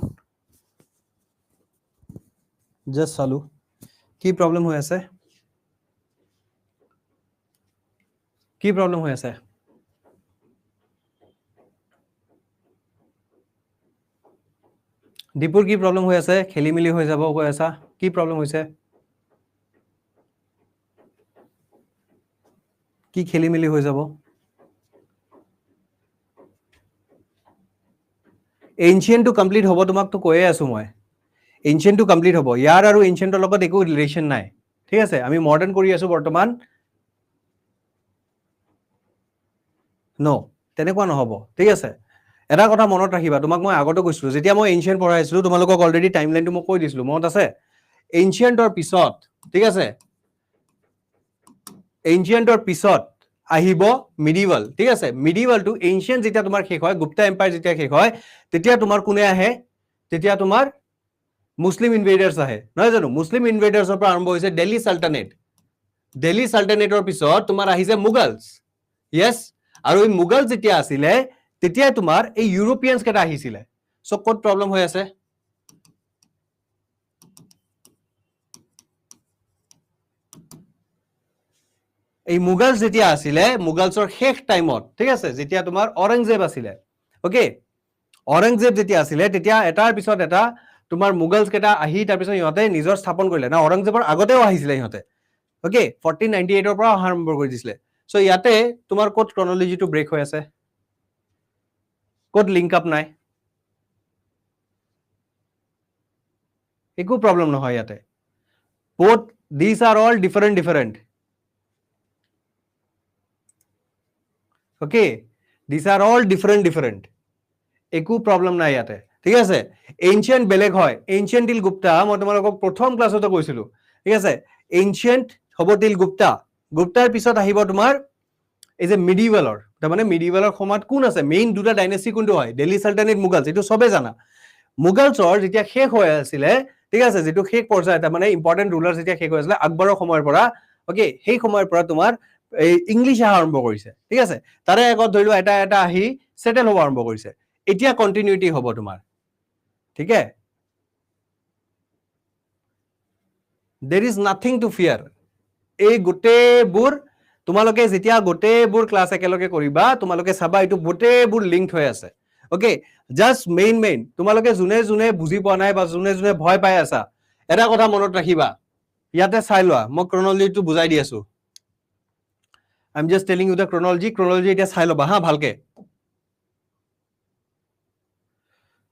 জাস্ট চালো কি প্ৰবলেম হৈ আছে কি প্ৰবলেম হৈ আছে দীপুৰ কি প্ৰবলেম হৈ আছে খেলি মিলি হৈ যাব কৈ আছা কি প্ৰবলেম হৈছে কি খেলি মিলি হৈ যাব এনশিয়েন্ট টু কমপ্লিট হ'ব তোমাক তো কৈয়ে আছো মই এনশিয়েন্ট টু কমপ্লিট হ'ব ইয়াৰ আৰু এনশিয়েন্টৰ লগত একো ৰিলেশ্যন নাই ঠিক আছে আমি মডাৰ্ণ কৰি আছো বৰ্তমান নো তেনেকুৱা নহ'ব ঠিক আছে এটা কথা মনত ৰাখিবা তোমাক মই আগতে কৈছিলো যেতিয়া মই এনশিয়েন্ট পঢ়াইছিলো তোমালোকক অলৰেডি টাইমলাইনটো মই কৈ দিছিলো মনত আছে এনশিয়েন্টৰ পিছত ঠিক আছে এনশিয়েন্টৰ পিছত আহিব মিডিভেল ঠিক আছে মিডিভেল টু এনশিয়েন্ট যেতিয়া তোমাৰ শেষ হয় গুপ্তা এম্পায়াৰ যেতিয়া শেষ হয় তেতিয়া তোমাৰ কোনে আহে তেতিয়া তোমাৰ মুছলিম ইনভেডাৰ্ছ আহে নহয় জানো মুছলিম ইনভেডাৰ্ছৰ পৰা আৰম্ভ হৈছে দিল্লী সাল্টানেটৰ পিছত তোমাৰ আহিছে মুগলছ ইয়েছ আৰু এই মুগল যেতিয়া আছিলে তেতিয়া তোমাৰ এই ইউৰোপিয়ানছ কেটা আহিছিলে সো ক'ত প্ৰবলেম হৈ আছে এই মুগলছ যেতিয়া আছিলে মুগলছৰ শেষ টাইমত ঠিক আছে যেতিয়া তোমাৰ অৰংজেব আছিলে ওকে অৰংজেব যেতিয়া আছিলে তেতিয়া এটাৰ পিছত এটা তোমাৰ মুগলছ কেটা আহি তাৰ পিছত ইহঁতে নিজৰ স্থাপন কৰিলে না অৰংজেবৰ আগতেও আহিছিলে ইহঁতে ওকে 1498 ৰ পৰা আৰম্ভ কৰি দিছিলে সো ইয়াতে তোমাৰ ক'ত ক্ৰনলজিটো ব্ৰেক হৈ আছে ক'ত লিংক আপ নাই একো প্ৰবলেম নহয় ইয়াতে both these are all different okay these are all different একো প্ৰবলেম নাই ইয়াতে ঠিক আছে এনশিয়েন্ট বেলেগ হয় এনশিয়েন্ট টিল গুপ্তা মই তোমালোকক প্ৰথম ক্লাছতে কৈছিলো ঠিক আছে এনশিয়েন্ট হ'ব টিল গুপ্তাৰ পিছত আহিব তোমাৰ এই যে মিডিভেলৰ তাৰমানে মিডিভেলৰ সময়ত কোন আছে মেইন দুটা ডাইনেষ্টি কোনটো হয় দিল্লী সাল্টানেট মুগলছ এইটো সবে জানা মুগলছৰ যেতিয়া শেষ হৈ আছিলে ঠিক আছে যেটো শেষ পৰ্যায় তাৰমানে ইম্পৰ্টেন্ট ৰুলাৰ যেতিয়া শেষ হৈ আছিলে আকবৰৰ সময়ৰ পৰা ওকে সেই সময়ৰ পৰা তোমাৰ এই ইংলিছ আৰম্ভ কৰিছে ঠিক আছে তাৰে আগত ধৰিলো এটা এটা আহি সেটেল হ'ব আৰম্ভ কৰিছে এতিয়া কন্টিনিউটি হ'ব তোমাৰ ঠিক আছে there is nothing to fear এই গোটেবোৰ তোমালোকে যেতিয়া গোটেবোৰ ক্লাছ একেলগে কৰিবা তোমালোকে চাবা এইটো গোটেবোৰ লিংক হৈ আছে ওকে জাস্ট মেইন তোমালোকে জুনে জুনে বুজি পোৱা নাই বা জুনে জুনে ভয় পাই আছা এটা কথা মনত ৰাখিবা ইয়াতে চাই লোৱা মই ক্ৰনলজিটো বুজাই দি আছো I'm just telling you the chronology এটা চাই লবা হা ভালকে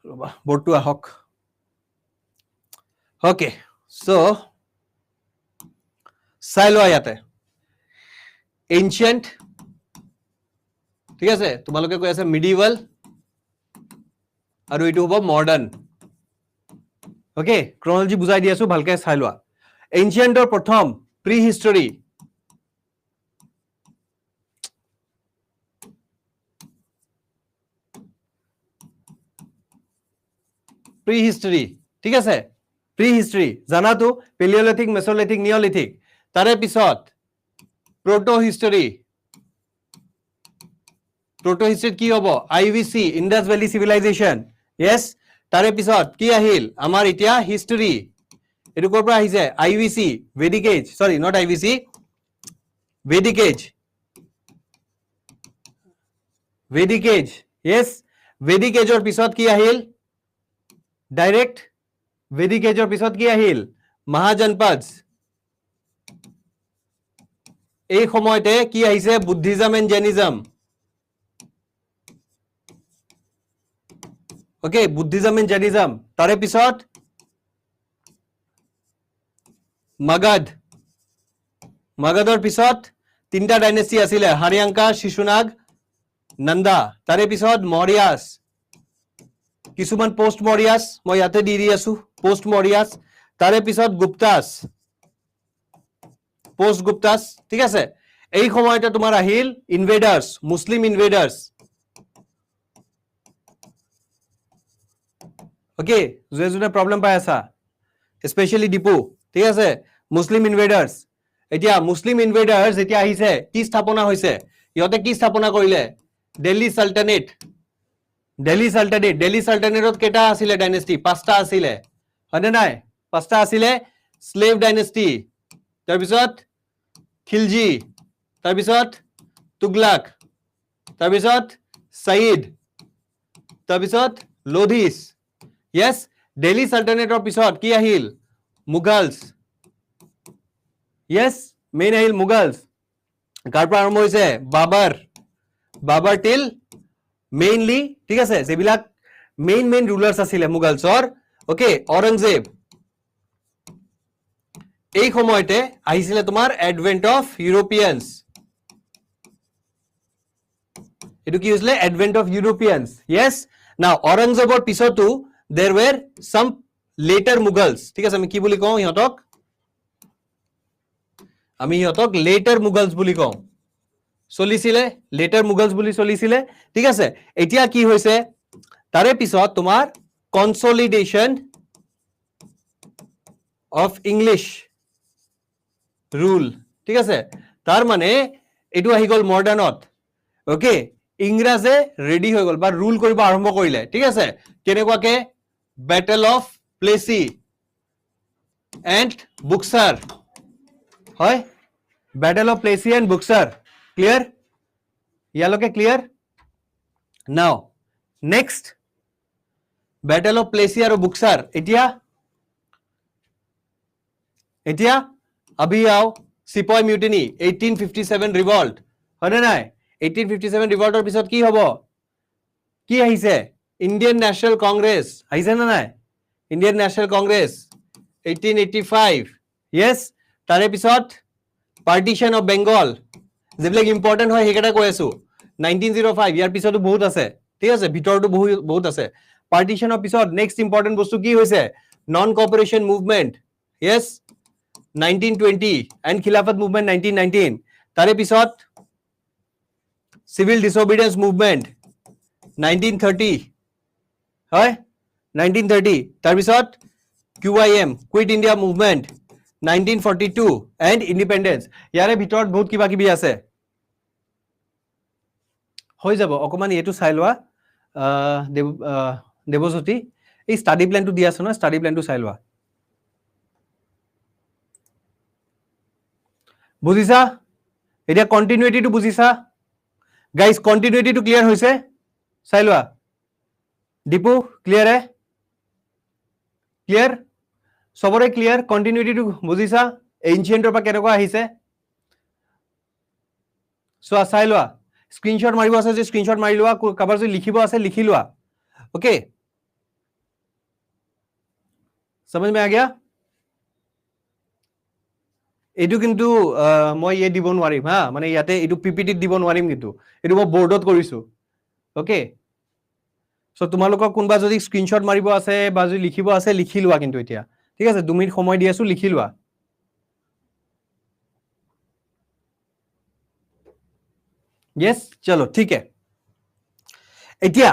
ৰবা বৰ্ডটো আহক ওকে সো চাই লোৱা ইয়াতে এনশিয়েন্ট ঠিক আছে তোমালোকে কৈ আছে মিডিভেল আৰু এইটো হ'ব মডাৰ্ণ ওকে ক্ৰনলজি বুজাই দি আছো ভালকে চাই লোৱা এনশিয়েন্টৰ প্ৰথম প্ৰি হিষ্টৰী ঠিক আছে প্ৰি হিষ্টৰী জানাতো পেলিওলিথিক মেছলিথিক নিঅলিথিক তাৰে পিছত proto history কি হ'ব IVC ইন্দাছ ভেলি সিভিলাইজেশন yes তাৰে পিছত কি আহিল আমাৰ এতিয়া হিষ্টৰী এটো কৰ পৰা আহিছে IVC Vedic age sorry not IVC Vedic age yes Vedic এজৰ পিছত কি আহিল ডাইৰেক্ট ভেদিক এজৰ পিছত কি আহিল মহাজনপদ এই সময়তে কি আহিছে Buddhism and Jainism okay Buddhism and Jainism তাৰে পিছত মগধৰ পিছত তিনটা ডাইনেষ্টি আছিল হাৰিয়াংকা শিশুনাগ নন্দা তাৰে পিছত মৌৰ্যাছ কিছুমান পোষ্ট মৌৰ্যাছ মই ইয়াতে দি আছো পোষ্ট মৌৰ্যাছ তাৰে পিছত গুপ্তাছ পোষ্ট গুপ্তাছ ঠিক আছে এই সময়তে তোমাৰ আহিল ইনভেডাৰ্ছ মুছলিম ইনভেডাৰ্ছ ওকে জুনে প্ৰবলেম পাই আছা স্পেশালি ডিপু ঠিক আছে মুছলিম ইনভেডাৰ্ছ এতিয়া মুছলিম ইনভেডাৰ্ছ যেতিয়া আহিছে কি স্থাপনা হৈছে ইহঁতে কি স্থাপনা কৰিলে দিল্লী সালতানেট দিল্লী সালতানেটত কেইটা আছিলে ডাইনেষ্টি পাঁচটা আছিলে হয়নে নাই পাঁচটা আছিলে স্লেভ ডাইনেষ্টি তাৰপিছত খিলজি তাৰপিছত তুগলাক তাৰপিছত সাইদ তাৰপিছত লোধিছ yes দিল্লী সালতানেটৰ পিছত কি আহিল মুঘলছ yes মেইন আহিল মুঘলছ কাৰ পৰা আৰম্ভ হৈছে বাবৰ টিল মেইনলি ঠিক আছে যেবিলাক মেইন ৰুলাৰ্ছ আছিলে মুঘলছৰ ওকে ঔৰংজেব এই সময়তে আহিছিলে তোমাৰ এডভেন্ট অফ ইউৰোপিয়ানছ এটো কি হৈছিলে advent of Europeans yes now ঔৰংজেবৰ পিছতো there were some later mughals ঠিক আছে আমি কি বুলি কওঁ ইহঁতক later mughals বুলি কওঁ চলিছিলে later mughals বুলি চলিছিলে ঠিক আছে এতিয়া কি হৈছে তাৰে পিছত তোমাৰ consolidation of English rule ঠিক আছে তাৰ মানে এটো আহি গল মডাৰ্ণত ওকে ইংৰাজে ৰেডি হৈ গল বা ৰুল কৰিব আৰম্ভ কৰিলে ঠিক আছে কেনেকুৱাকে Battle of Plassey and Buxar হয় Battle of Plassey and Buxar clear ইয়ালৈকে clear now next Battle of Plassey আৰু Buxar এতিয়া अभी आओ Sepoy Mutiny 1857 revolt হয়নে নাই 1857 revoltৰ পিছত কি হ'ব কি আহিছে Indian National Congress আহিছে না নাই Indian National Congress 1885 yes তাৰে পিছত Partition of Bengal যেবিলাক ইম্পৰ্টেন্ট হয় হেকেটা কৈ আছো 1905 ইয়াৰ পিছতো বহুত আছে ঠিক আছে ভিতৰটো বহুত আছে Partition of পিছত next important বস্তু কি হৈছে non cooperation movement yes 1920 and Khilafat movement 1919 তাৰে পিছত Civil Disobedience movement 1930 হয় 1930 তাৰ পিছত QIM Quit India movement 1942 and independence ইয়াৰে ভিতৰত বহুত কিবা কিবি আছে হৈ যাব অকমান এটো চাই লোৱা দেৱজ্যোতি এই ষ্টাডি প্ল্যানটো দি আছে না ষ্টাডি প্ল্যানটো চাই লোৱা বুজিছা এতিয়া কন্টিনিউটিটো বুজিছা গাইস কন্টিনিউটিটো ক্লিয়াৰ হৈছে চাই লোৱা দীপু ক্লিয়াৰ হে ক্লিয়াৰ সবৰে ক্লিয়াৰ কন্টিনিউটিটো বুজিছা এনশিয়েন্টৰ পৰা কেনেকুৱা আহিছে সো চাই লোৱা স্ক্ৰিনশ্বট মাৰিব আছে যে স্ক্ৰিনশ্বট মাৰি লোৱা কাবাৰ যদি লিখিব আছে লিখি লোৱা ওকে समझ में आ गया এটো কিন্তু মই ইয়ে দিব নোৱাৰিম হা মানে ইয়াতে এটো পিপিটি দিব নোৱাৰিম কিন্তু এটো মই বোৰ্ডত কৰিছো ওকে সো তোমালোকক কোনবা যদি স্ক্ৰিনশ্বট মাৰিব আছে বা যদি লিখিব আছে লিখি লোৱা কিন্তু এতিয়া ঠিক আছে 2 মিনিট সময় দি আছো লিখি লোৱা यस चलो ठीक है এতিয়া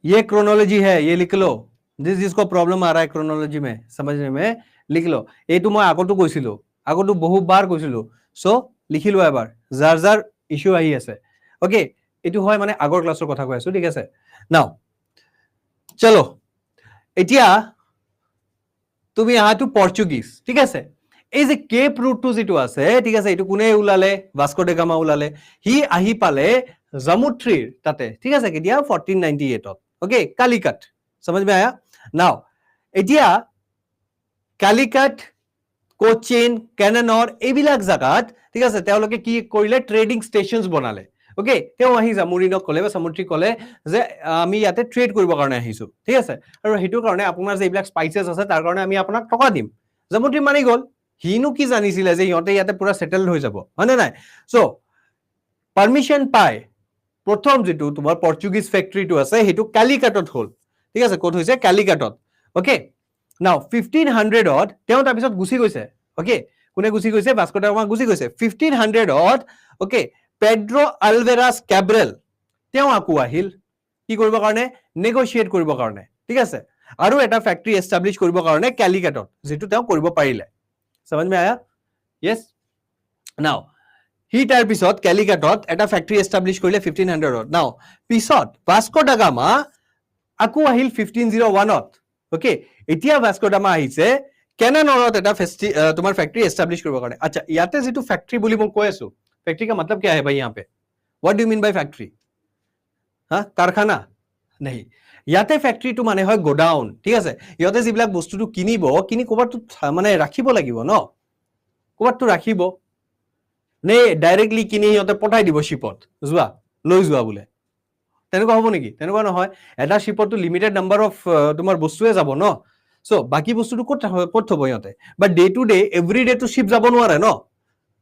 ये क्रोनोलॉजी है ये लिख लो जिसको प्रॉब्लम आ रहा है क्रोनोलॉजी में समझने में लिख लो এইটো মই আগতো কৈছিলো আগতো বহুবাৰ কৈছিলো সো লিখি লো এবাৰ যাৰ ইস্যু আহি আছে ওকে এটো হয় মানে আগৰ ক্লাছৰ কথা কৈ আছো ঠিক আছে নাও চলো এতিয়া তুমি আহাটো পৰ্তুগিজ ঠিক আছে এই যে কেপ ৰুটটো যেটো আছে ঠিক আছে এটো কোনে উলালে ভাস্কো ডা গামা উলালে হি আহি পালে জামুত্ৰীৰ তাতে ঠিক আছে কেতিয়া 1498 ত ওকে কালিকাট समझ में आया नाउ এতিয়া কালিকাট কোচিন কেনানৰ এইবিলাক জাগাত ঠিক আছে তেওঁলোকে কি কৰিলে ট্ৰেডিং ষ্টেচনছ বনালে ওকে তেও আহি জামুৰিনক কলে বা সামুত্ৰী কলে যে আমি ইয়াতে ট্ৰেড কৰিব কাৰণে আহিছো ঠিক আছে আৰু হেতু কাৰণে আপোনাৰ যে এইবিলাক স্পাইসেছ আছে তাৰ কাৰণে আমি আপোনাক টকা দিম জামুত্ৰী মানি গল হিনু কি জানিছিলে যে ইহঁতে ইয়াতে পুৰা সেটেলড হৈ যাব হয়নে নাই সো পাৰমিশন পাই প্ৰথম যেটো তোমাৰ পৰ্তুগিজ ফ্যাক্টৰীটো আছে হেতু কালিকাটত হল ঠিক আছে কোড হৈছে কালিকাটত ওকে নাও 1500 ত তেও তাৰ পিছত গুছি গৈছে ওকে কোনে গুছি গৈছে ভাস্কো ডা গামা গুছি গৈছে 1500 ত ওকে পেড্ৰো আলভেৰাছ ক্যাব্ৰেল তেও আকু আহিল কি কৰিব কাৰণে নেগোশিয়েট কৰিব কাৰণে ঠিক আছে আৰু এটা ফ্যাক্টৰী এস্টাবলিশ কৰিব কাৰণে কালিকাটত যেটো তেও কৰিব পাৰিলে समझ में आया? Yes? Now, he তাৰ পিছত কেলিকাটত এটা ফেক্টৰী এষ্টাব্লিছ কৰিলে 1500ত। নাও পিছত ভাস্কো ডা গামা আকৌ আহিল 1501ত। ওকে, এতিয়া ভাস্কো ডা গামা আহিছে কেনানৰত এটা তোমাৰ ফেক্টৰী এষ্টাব্লিছ কৰিবৰ কাৰণে। আচ্ছা, ইয়াতে যিটো ফেক্টৰী বুলি মই কৈ আছো, ফেক্টৰী কা मतलब क्या है भाई यहाँ पे? What do you mean by factory? হা, কাৰখানা? नहीं, ইয়াতে ফেক্টৰীটো মানে হয় গোডাউন। ঠিক আছে, ইহঁতে যিবিলাক বস্তুটো কিনিব, কিনি ক'ৰবাততো মানে ৰাখিব লাগিব ন, ক'ৰবাততো ৰাখিব নে ডাইৰেক্টলি কিনি সিহঁতে পঠাই দিব শ্বিপত, যোৱা লৈ যোৱা বোলে, তেনেকুৱা হ'ব নেকি? তেনেকুৱা নহয়। এটা শ্বিপতটো লিমিটেড নাম্বাৰ অফ তোমাৰ বস্তুৱে যাব ন। চ' বাকী বস্তুটো ক'ত থব সিহঁতে? But day to day every ডেটো শ্বিপ যাব নোৱাৰে ন,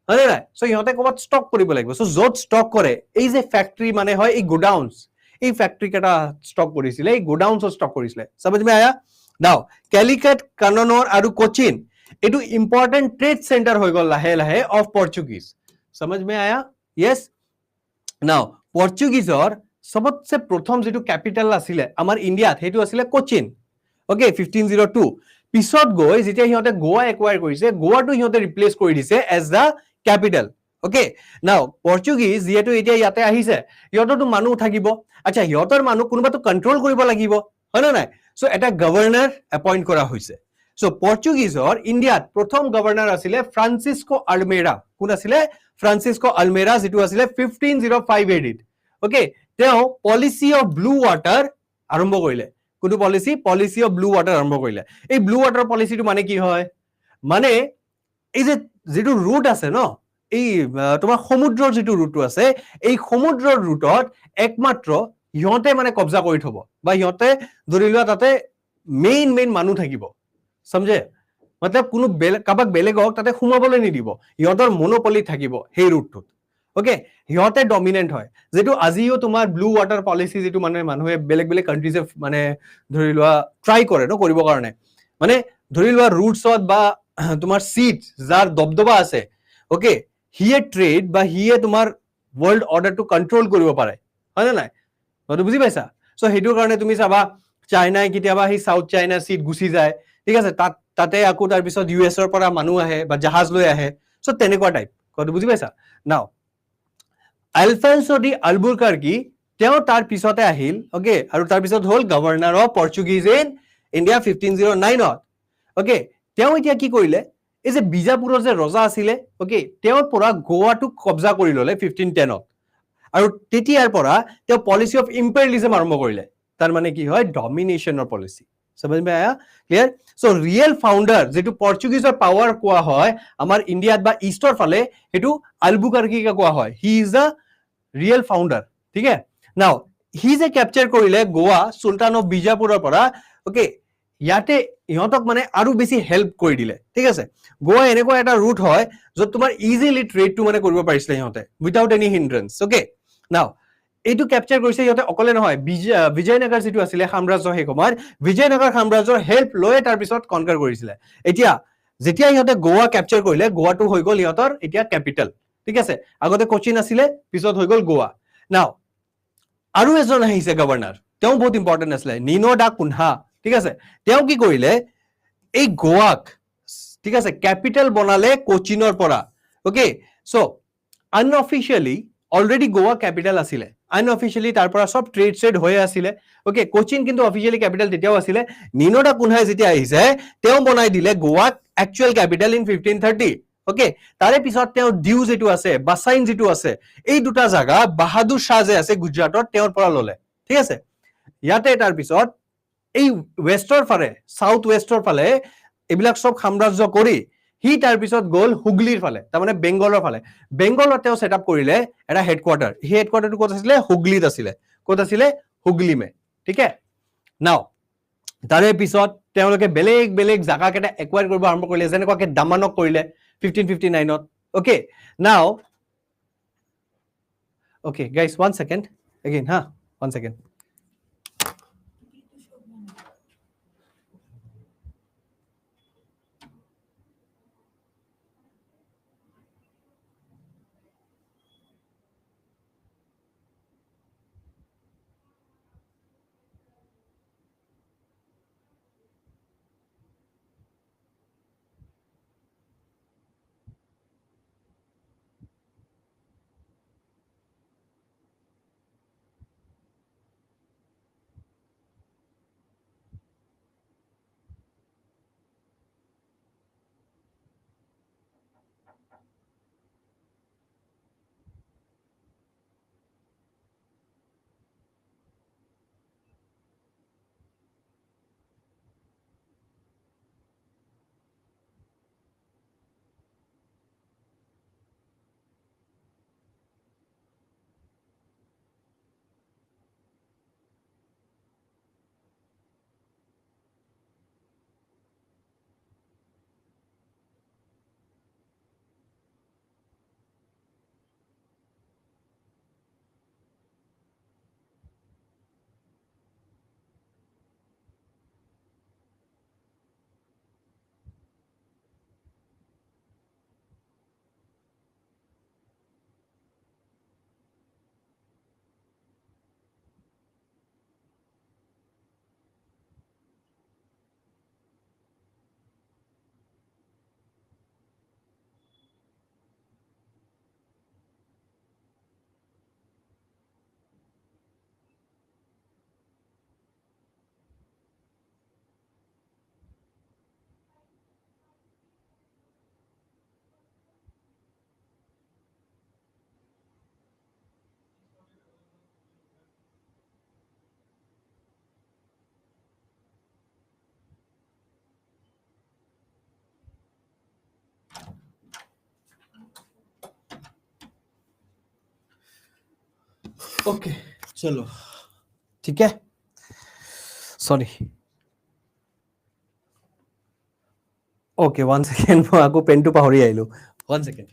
হয়নে নাই? চ' সিহঁতে ক'ৰবাত ষ্টক কৰিব লাগিব। চ' য'ত ষ্টক কৰে, এই যে ফেক্টৰী মানে হয় এই গোডাউনছ, এই ফেক্টৰী কেইটা ষ্টক কৰিছিলে, এই গোডাউনছত ষ্টক কৰিছিলে। সমজ মে আয়া? নাও কেলিকট, কাননৰ আৰু কোচিন এইটো ইম্পৰ্টেণ্ট ট্ৰেড চেণ্টাৰ হৈ গ'ল লাহে লাহে অফ পৰ্চুগিজ। समझ में आया? यस। নাও পৰ্চুগিজৰ সবতছে প্ৰথম যিটো কেপিটেল আছিলে আমাৰ ইণ্ডিয়াত, সেইটো আছিলে কোচিন। ওকে, 1502 পিছত গৈ যেতিয়া সিহঁতে গোৱা একুৱায়াৰ কৰিছে, গোৱাটো সিহঁতে ৰিপ্লেচ কৰি দিছে এজ দা কেপিটেল। ওকে, নাও পৰ্চুগিজ যিহেতু এতিয়া ইয়াতে আহিছে, সিহঁতৰতো মানুহ থাকিব। আচ্ছা, সিহঁতৰ মানুহ কোনোবাতো কণ্ট্ৰল কৰিব লাগিব, হয় নে নাই? চ' এটা গভৰ্ণৰ এপইণ্ট কৰা হৈছে। চ' পৰ্চুগিজৰ ইণ্ডিয়াত প্ৰথম গভৰ্ণৰ আছিলে ফ্ৰান্সিস্কো আলমেৰা। কোন আছিলে? ফ্ৰান্সিস্কো আলমেৰা, যিটো আছিলে 1505 AD-ত। ওকে, তেওঁ পলিচি অফ ব্লু ৱাটাৰ আৰম্ভ কৰিলে। কোনটো policy? Policy of blue water আৰম্ভ কৰিলে। এই ব্লু ৱাটাৰ পলিচিটো মানে কি হয়? মানে এই যে যিটো ৰুট আছে ন, এই তোমাৰ সমুদ্ৰৰ যিটো ৰুটটো আছে, এই সমুদ্ৰৰ ৰুটত একমাত্ৰ সিহঁতে মানে কব্জা কৰি থব, বা সিহঁতে ধৰি লোৱা তাতে মেইন মানুহ থাকিব। সমজে? मतलब কোনো কাবাক বেলেগক তাতে সোমাবলৈ নিদিব, সিহঁতৰ মনোপলি থাকিব সেই ৰুটটোত। ওকে, সিহঁতে ডমিনেণ্ট হয়, যিটো আজিও তোমাৰ ব্লু ৱাটাৰ পলিচি যিটো মানে মানুহে বেলেগ বেলেগ কাণ্ট্ৰিজে মানে ধৰি লোৱা ট্ৰাই কৰে ন কৰিবৰ কাৰণে। মানে ধৰি লোৱা ৰুটছত বা তোমাৰ চিট যাৰ দবদবা আছে, ওকে, হিয়ে ট্ৰেড বা হিয়ে তোমাৰ ৱৰ্ল্ড অৰ্ডাৰটো কণ্ট্ৰল কৰিব পাৰে, হয় নে নাই? হয়তো বুজি পাইছা? চ' সেইটোৰ কাৰণে তুমি চাবা চাইনাই কেতিয়াবা সেই চাউথ চাইনা চিট গুচি যায়। ঠিক আছে, তাতে আকৌ তাৰপিছত US-ৰ পৰা মানুহ আহে বা জাহাজ লৈ আহে। চ' তেনেকুৱা টাইপ, হয়তো বুজি পাইছা? নাও আলফানছো ডি আলবুকাৰ্কি তেওঁ তাৰ পিছতে আহিল। ওকে, আৰু তাৰপিছত হ'ল governor of Portuguese in India 1509-ত। ওকে, তেওঁ এতিয়া কি কৰিলে, এই যে বিজাপুৰৰ যে ৰজা আছিলে, ওকে, তেওঁৰ পৰা গোৱাটোক কব্জা কৰি ললে 1510-ত। আৰু তেতিয়াৰ পৰা তেওঁ পলিচি অফ ইম্পেৰিয়েলিজম আৰম্ভ কৰিলে। তাৰ মানে কি হয়? ডমিনেশ্যনৰ পলিচি। समझ में आया? क्लियर? सो रियल फाउंडर যেটো পৰ্চুগিজৰ পাৱাৰ কোৱা হয় আমাৰ ইণ্ডিয়াত বা ইষ্টৰ ফালে, সেইটো আলবুকাৰ্কিকে কোৱা হয়। He is the real founder. ঠিক আছে, নাও হি যে কেপচাৰ কৰিলে গোৱা চুলতান অফ বিজাপুৰৰ পৰা, ওকে, ইয়াতে ইহঁতক মানে আৰু বেছি হেল্প কৰি দিলে। ঠিক আছে, গোৱা এনেকুৱা এটা ৰুট হয় য'ত তোমাৰ ইজিলি ট্ৰেডটো মানে কৰিব পাৰিছিলে সিহঁতে উইথাউট এনি হিন্ড্ৰেন্স। ওকে, নাও এইটো কেপচাৰ কৰিছে সিহঁতে অকলে নহয়, বিজয়নগৰ যিটো আছিলে সাম্ৰাজ্য, সেই সময়ত বিজয়নগৰ সাম্ৰাজ্যৰ হেল্প লৈ তাৰপিছত কনকাৰ কৰিছিলে। এতিয়া যেতিয়া সিহঁতে গোৱা কেপচাৰ কৰিলে, গোৱাটো হৈ গ'ল সিহঁতৰ এতিয়া কেপিটেল। ঠিক আছে, আগতে কোচিন আছিলে, পিছত হৈ গ'ল গোৱা। নাও আৰু এজন আহিছে গভৰ্ণৰ, তেওঁ বহুত ইম্পৰ্টেণ্ট আছিলে, নিনো ডা কুনহা। ঠিক আছে, তেওঁ কি কৰিলে, এই গোৱাক, ঠিক আছে, কেপিটেল বনালে কোচিনৰ পৰা। ওকে, চ' আনঅফিচিয়েলি অলৰেডি গোৱা কেপিটেল আছিলে, আনঅফিচিয়েলি তাৰ পৰা সব ট্ৰেড হৈ আছিলে। ওকে, কোচিন কিন্তু অফিচিয়েলি কেপিটেল তেতিয়াও আছিলে। নিনো ডা কুনহাই যেতিয়া আহিছে, তেওঁ বনাই দিলে গোৱাক একচুৱেল কেপিটেল ইন 1530। ওকে, তাৰে পিছত তেওঁ ডিউ যিটো আছে, বাচাইন যিটো আছে, এই দুটা জাগা বাহাদুৰ শাহ যে আছে গুজৰাটত, তেওঁৰ পৰা ললে। ঠিক আছে, ইয়াতে তাৰ পিছত এই ৱেষ্টৰ ফালে, সাউথ ৱেষ্টৰ ফালে এইবিলাক সব সাম্ৰাজ্য কৰি সি তাৰ পিছত গ'ল হুগলিৰ ফালে, তাৰমানে বেংগলৰ ফালে। বেংগলত তেওঁ ছেট আপ কৰিলে এটা হেডকোৱাৰ্টাৰ। সেই হেডকোৱাৰ্টাৰটো ক'ত আছিলে? হুগলিত আছিলে। ক'ত আছিলে? হুগলি মে। ঠিক আছে, নাও তাৰে পিছত তেওঁলোকে বেলেগ বেলেগ জাগা কেইটা একুৱায়াৰ কৰিব আৰম্ভ কৰিলে, যেনেকুৱাকে দামানক কৰিলে 1559-ত। ওকে, নাও ওকে গাইজ, 1 second again, হা, 1 second. ओके चलो ठीक है सॉरी ओके 1 सेकेंड मैं आपको पेन टू पाहरी आइलो 1 सेकेंड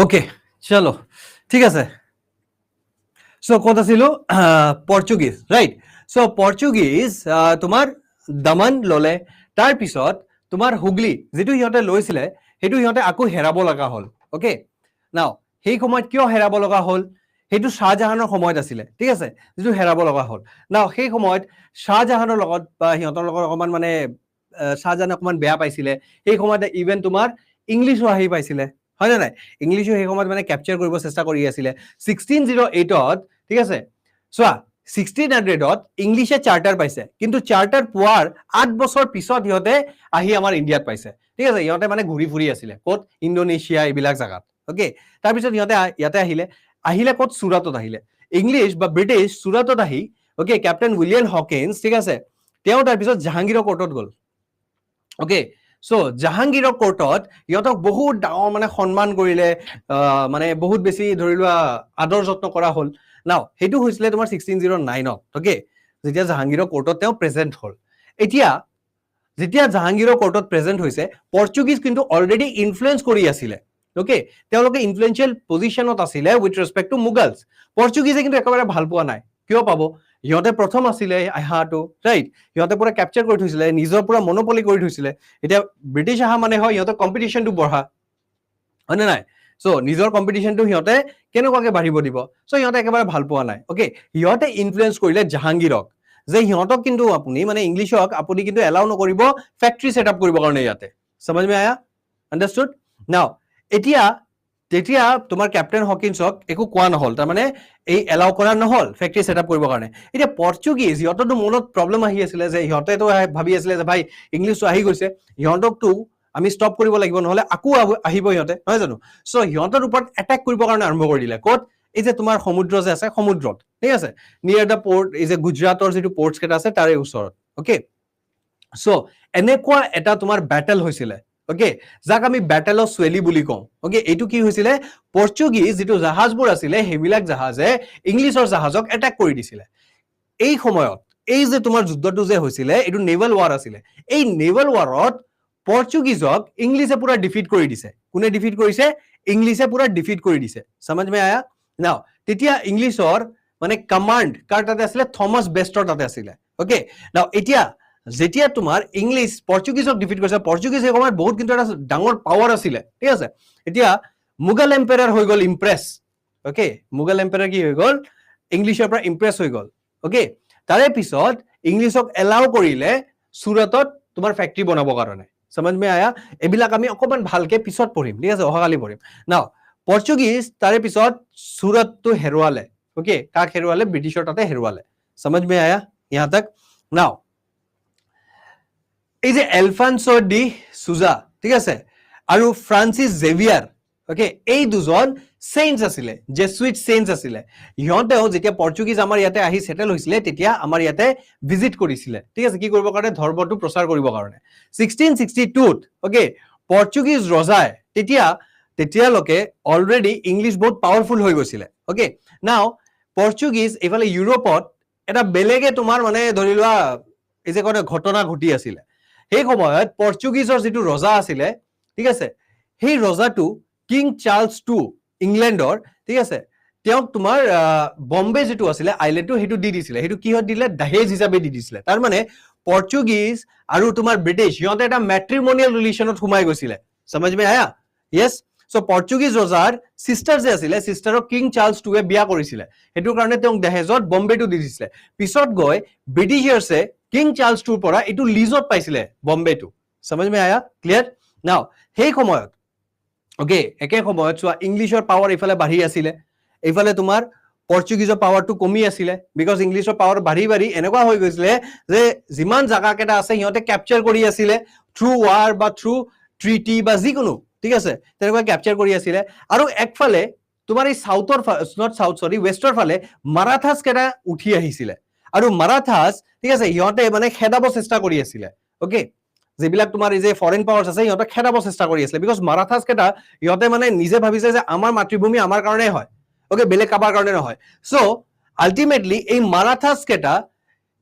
ओके चलो ठीक আছে সো কত ছিল পৰ্তুগীজ ৰাইট সো পৰ্তুগীজ তোমাৰ দমন ললে তাৰ পিছত তোমাৰ হুগলি যেটো হিহঁতে লৈছিলে হেতু হিহঁতে আকৌ হেৰাব লগা হল ওকে নাও সেই সময়ত কিয় হেৰাব লগা হল হেতু শাহজাহানৰ সময়ত আছিলে ঠিক আছে যেটো হেৰাব লগা হল নাও সেই সময়ত শাহজাহানৰ লগত বা হিহঁতৰ লগত অকমান মানে শাহজাহানে অকমান বেয়া পাইছিলে সেই সময়ত ইভেন তোমাৰ ইংলিশো আহি পাইছিলে হয় না নাই ইংলিশো সেই সময়ত মানে ক্যাপচাৰ কৰিব চেষ্টা কৰি আছিলে 1608 ঠিক আছে চোৱা 1600 ইংলিশে চাৰ্টাৰ পাইছে কিন্তু চাৰ্টাৰ পোৱাৰ 8 বছৰ পিছত ইহঁতে আহি আমাৰ ইণ্ডিয়াত পাইছে ঠিক আছে ইহঁতে মানে ঘূৰি ফুৰি আছিলে ক'ত ইণ্ডোনেছিয়া এইবিলাক জাগাত ওকে তাৰ পিছত ইহঁতে ইয়াতে আহিলে ক'ত সুৰাটত আহিলে ইংলিশ বা ব্ৰিটিছ সুৰাটত আহি ওকে কেপ্টেইন উইলিয়াম হকিন্স ঠিক আছে তেওঁ তাৰ পিছত জাহাংগীৰৰ কোৰ্টত গ'ল ওকে সো জাহাংগীৰৰ কোৰ্টত ইহঁতক বহুত ডাঙৰ মানে সন্মান কৰিলে মানে বহুত বেছি ধৰি লোৱা আদৰ যত্ন কৰা হল নাও হেতু হৈছিলে তোমাৰ 1609 ওকে যেতিয়া জাহাংগীৰৰ কোৰ্টত তেওঁ প্ৰেজেন্ট হল এতিয়া যেতিয়া জাহাংগীৰৰ কোৰ্টত প্ৰেজেন্ট হৈছে পৰ্তুগীজ কিন্তু অলৰেডি ইনফ্লুৱেন্স কৰি আছিলে ওকে তেওঁলোকে ইনফ্লুৱেন্সিয়েল পজিশনত আছিলে উইথ ৰেসপেক্ট টু মুগলছ পৰ্তুগীজে কিন্তু একেবাৰে ভাল পোৱা নাই কিয় পাব ইহঁতে প্ৰথম আছিলে আহাটো ৰাইট ইহঁতে পুৰা ক্যাপচাৰ কৰি থৈছিলে নিজৰ পুৰা মনোপলি কৰি থৈছিলে এতিয়া ব্ৰিটিছ আহা মানে হয় ইহঁতৰ কম্পিটিশনটো বঢ়া হয় না নাই সো নিজৰ কম্পিটিশনটো হিহঁতে কেনেকুৱাকে বাঢ়িব দিব সো হিহঁতে একেবাৰে ভাল পোৱা নাই ওকে হিহঁতে ইনফ্লুৱেন্স কৰিলে জাহাংগীৰক যে হিহঁতক কিন্তু আপুনি মানে ইংলিশক আপুনি কিন্তু এলাউ নকৰিব ফ্যাক্টৰি সেটআপ কৰিব কাৰণে ইয়াতে समझ में आया আন্ডাৰস্টুড নাও এতিয়া তেতিয়া তোমাৰ ক্যাপ্টেইন হকিন্সক একো কোৱা নহল তাৰ মানে এই এলাউ কৰা নহল ফ্যাক্টৰি সেটআপ কৰিব কাৰণে এতিয়া পৰ্তুগীজ হিহঁতৰটো মনত প্ৰবলেম আহি আছিল যে হিহঁতে তো ভাবি আছিল যে ভাই ইংলিশটো আহি গৈছে হিহঁতকটো আমি স্টপ কৰিব লাগিব নহলে আকৌ আহিব হিহঁতে নহয় জানো সো হিহঁতৰ ওপৰত এটাক কৰিব কাৰণে আৰম্ভ কৰি দিলে ক'ত এই যে তোমাৰ সমুদ্ৰ যে আছে সমুদ্ৰত ঠিক আছে নিয়াৰ দা পোৰ্ট এই যে গুজৰাটৰ যেটো পোৰ্টছ কেটা আছে তাৰে ওচৰত ওকে সো এনেকুৱা এটা তোমাৰ ব্যাটল হৈছিলে ওকে যাক আমি ব্যাটল অফ সুৱেলি বুলি কওঁ ওকে এইটো কি হৈছিলে পৰ্তুগীজ যেটো জাহাজবোৰ আছিলে হেবিলাক জাহাজে ইংলিশৰ জাহাজক এটাক কৰি দিছিলে এই সময়ত এই যে তোমাৰ যুদ্ধটো যে হৈছিলে এটো নেভাল ওয়াৰ আছিলে এই নেভাল ওয়াৰত পৰ্তুগীজক ইংলিশে পুৰা ডিফিট কৰি দিছে কোনে ডিফিট কৰিছে ইংলিশে পুৰা ডিফিট কৰি দিছে समझ में आया নাও তেতিয়া ইংলিশৰ মানে কমান্ড কাৰ তাতে আছিলে থমাস বেষ্টৰ তাতে আছিলে ওকে নাও এতিয়া যেতিয়া তোমাৰ ইংলিশ পৰ্তুগীজক ডিফিট কৰিছে পৰ্তুগীজ এই সময়ত বহুত কিন্তু এটা ডাঙৰ পাৱাৰ আছিলে ঠিক আছে এতিয়া মুঘল এম্পায়াৰ হৈ গল ইমপ্ৰেস ওকে মুঘল এম্পায়াৰ কি হৈ গল ইংলিশৰ পৰা ইমপ্ৰেস হৈ গল ওকে তাৰে পিছত ইংলিশক এলাউ কৰিলে সুৰতত তোমাৰ ফ্যাক্টৰি বনাবৰ কাৰণে समझ में आया এবিলাক আমি অকমান ভালকে পিছত পঢ়িম ঠিক আছে অহাকালি পঢ়িম নাও পৰ্তুগীজ তাৰে পিছত সুৰতটো হেৰুৱালে ওকে কাক হেৰুৱালে ব্ৰিটিছৰ তাতে হেৰুৱালে समझ में आया यहाँ तक नाउ এই যে এলফানসো ডি সুজা ঠিক আছে আৰু ফ্ৰান্সিস জেভিয়াৰ ওকে এই দুজন সেন্টস আছিলে জেসুইট সেন্টস আছিলে ইহঁতেও যেতিয়া পৰ্তুগীজ আমাৰ ইয়াতে আহি সেটেল হৈছিলে তেতিয়া আমাৰ ইয়াতে ভিজিট কৰিছিলে ঠিক আছে কি কৰিব কাৰণে ধৰ্মটো প্ৰচাৰ কৰিব কাৰণে 1662 ওকে পৰ্তুগীজ ৰজাই তেতিয়ালৈকে অলৰেডি ইংলিশ বহুত পাৱাৰফুল হৈ গৈছিলে ওকে নাও পৰ্তুগীজ এফালে ইউৰোপত এটা বেলেগে তোমাৰ মানে ধৰি লোৱা এই যে কোন ঘটনা ঘটি আছিল সেই সময়ত পৰ্তুগীজৰ যেটো ৰজা আছিলে ঠিক আছে সেই ৰজাটো কিং চাৰ্লছ 2 ইংল্যান্ডৰ ঠিক আছে তেওঁক তোমাৰ বম্বে যেটো আছিলে আইল্যান্ডটো হেতু দি দিছিলে হেতু কিহত দিলে দহেজ হিচাপে দি দিছিলে তাৰ মানে পৰ্তুগীজ আৰু তোমাৰ ব্ৰিটিছ ইহঁতে এটা ম্যাট্ৰিমোনিয়াল ৰিলেশনত সোমাই গৈছিলে समझ में आया यस সো পৰ্তুগীজ ৰজাৰ সিস্টাৰ যে আছিলে সিস্টাৰক কিং চাৰ্লছ 2 এ বিয়া কৰিছিলে হেতু কাৰণে তেওঁক দহেজত বম্বেটো দি দিছিলে পিছত গৈ ব্ৰিটিছাৰ্ছে কিং চাৰ্লছ 2 পৰা এটো লিজত পাইছিলে বম্বেটো समझ में आया ক্লিয়াৰ নাও সেই সময়ত ওকে একে সময়ত চোৱা ইংলিশৰ পাৱাৰ ইফালে বাঢ়ি আছিল এইফালে তোমাৰ পৰ্চুগিজৰ পাৱাৰটো কমি আছিলে বিকজ ইংলিছৰ পাৱাৰ বাঢ়ি বাঢ়ি এনেকুৱা হৈ গৈছিলে যে যিমান জাগা কেইটা আছে সিহঁতে কেপচাৰ কৰি আছিলে থ্ৰু ৱাৰ বা থ্ৰু ট্ৰিটি বা যিকোনো ঠিক আছে তেনেকুৱা কেপচাৰ কৰি আছিলে আৰু একফালে তোমাৰ এই সাউথৰ নট সাউথ সৰি ৱেষ্টৰ ফালে মাৰাঠাছ কেইটা উঠি আহিছিলে আৰু মাৰাঠাছ ঠিক আছে সিহঁতে মানে খেদাব চেষ্টা কৰি আছিলে ওকে যিবিলাক তোমাৰ এই যে ফৰেন পাৱাৰ্ছ আছে সিহঁতে খেদাব চেষ্টা কৰি আছিলে বিকজ মাৰাঠাছ কেইটা সিহঁতে মানে নিজে ভাবিছে যে আমাৰ মাতৃভূমি আমাৰ কাৰণে হয় ওকে বেলেগ কাবাৰ কাৰণে নহয় সো আলটিমেটলি এই মাৰাঠাছ কেইটা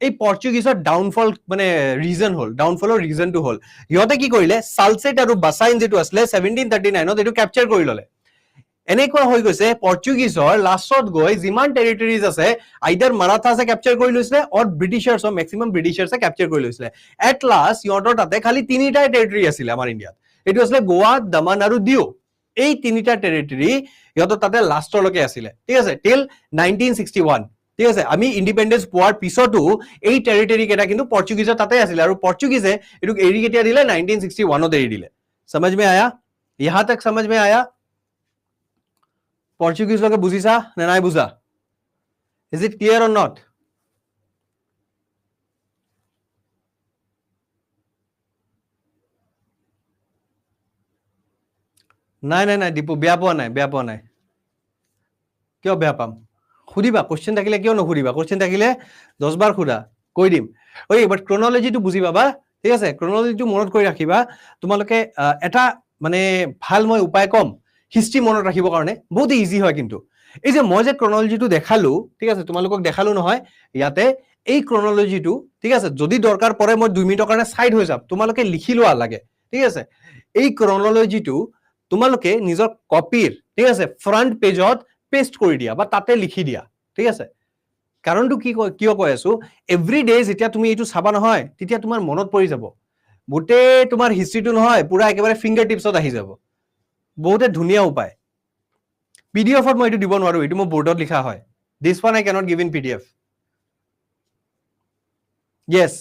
এই পৰ্চুগিজৰ ডাউনফল মানে ৰিজন হল ডাউনফলৰ ৰিজনটো হল সিহঁতে কি কৰিলে সালচেট আৰু বাসাইন যেটো আছিলে 1739 এটো ক্যাপচাৰ কৰি ললে এনেকুৱা হৈ গৈছে পৰ্চুগিজৰ লাষ্টত গৈ যিমান টেৰিটৰিজ আছে আইদাৰ মাৰাঠাছে ক্যাপচাৰ কৰি লৈছিলে অৰ ব্ৰিটিছাৰ্ছ মেক্সিমাম ব্ৰিটিছাৰ্ছে ক্যাপচাৰ কৰি লৈছিলে এট লাষ্ট সিহঁতৰ তাতে খালি তিনিটা টেৰিটৰি আছিলে আমাৰ ইণ্ডিয়াত এটো আছিলে গোৱা দমন আৰু দিউ এই তিনিটা টেৰিটৰি সিহঁতৰ তাতে লাষ্টলৈকে আছিলে ঠিক আছে টিল 1961 ঠিক আছে আমি ইন্ডিপেন্ডেন্স পোৱাৰ পিছতো এই টেৰিটৰি কেটা কিন্তু পৰ্চুগিজৰ তাতে আছিল আৰু পৰ্চুগিজে এটুক এৰি কেতিয়া দিলে 1961 ত এৰি দিলে समझ में आया यहां तक समझ में आया পৰ্চুগিজ লগে বুজিছা নে নাই বুজা is it clear or not নাই নাই নাই দীপু বেয়া পোৱা নাই কিয় বেয়া পাম খুদিবা কোশ্চেন থাকিলে কিয় নুখুদিবা কোশ্চেন থাকিলে 10 বাৰ খুদা কৈ দিম ওকে বাট ক্ৰনলজিটো বুজি পাবা ঠিক আছে ক্ৰনলজিটো মনত কৰি ৰাখিবা তোমালোকে এটা মানে ভাল মই উপায় কম হিষ্ট্ৰী মনত ৰাখিবৰ কাৰণে বহুত ইজি হয় কিন্তু এই যে মই যে ক্ৰনলজিটো দেখালো ঠিক আছে তোমালোকক দেখালো নহয় ইয়াতে এই ক্ৰনলজিটো ঠিক আছে যদি দৰকাৰ পৰে মই 2 মিনিটৰ কাৰণে সাইড হৈ যাম তোমালোকে লিখি লোৱা লাগে ঠিক আছে এই ক্ৰনলজিটো তোমালোকে নিজৰ কপিৰ ঠিক আছে ফ্ৰন্ট পেজত পেস্ট কৰি দিয়া বা তাতে লিখি দিয়া ঠিক আছে কাৰণটো কি কিয় কৈ আছো এভৰি ডে যেতিয়া তুমি এইটো চাবা নহয় তেতিয়া তোমাৰ মনত পৰি যাব বুতে তোমাৰ হিষ্ট্ৰীটো নহয় পুৰা একেবাৰে ফিংগাৰ টিপছত আহি যাব বহুতে ধুনীয়া উপায় পিডিএফত মই এইটো দিব নোৱাৰো এইটো মই বোৰ্ডত লিখা হয় this one I cannot give in PDF yes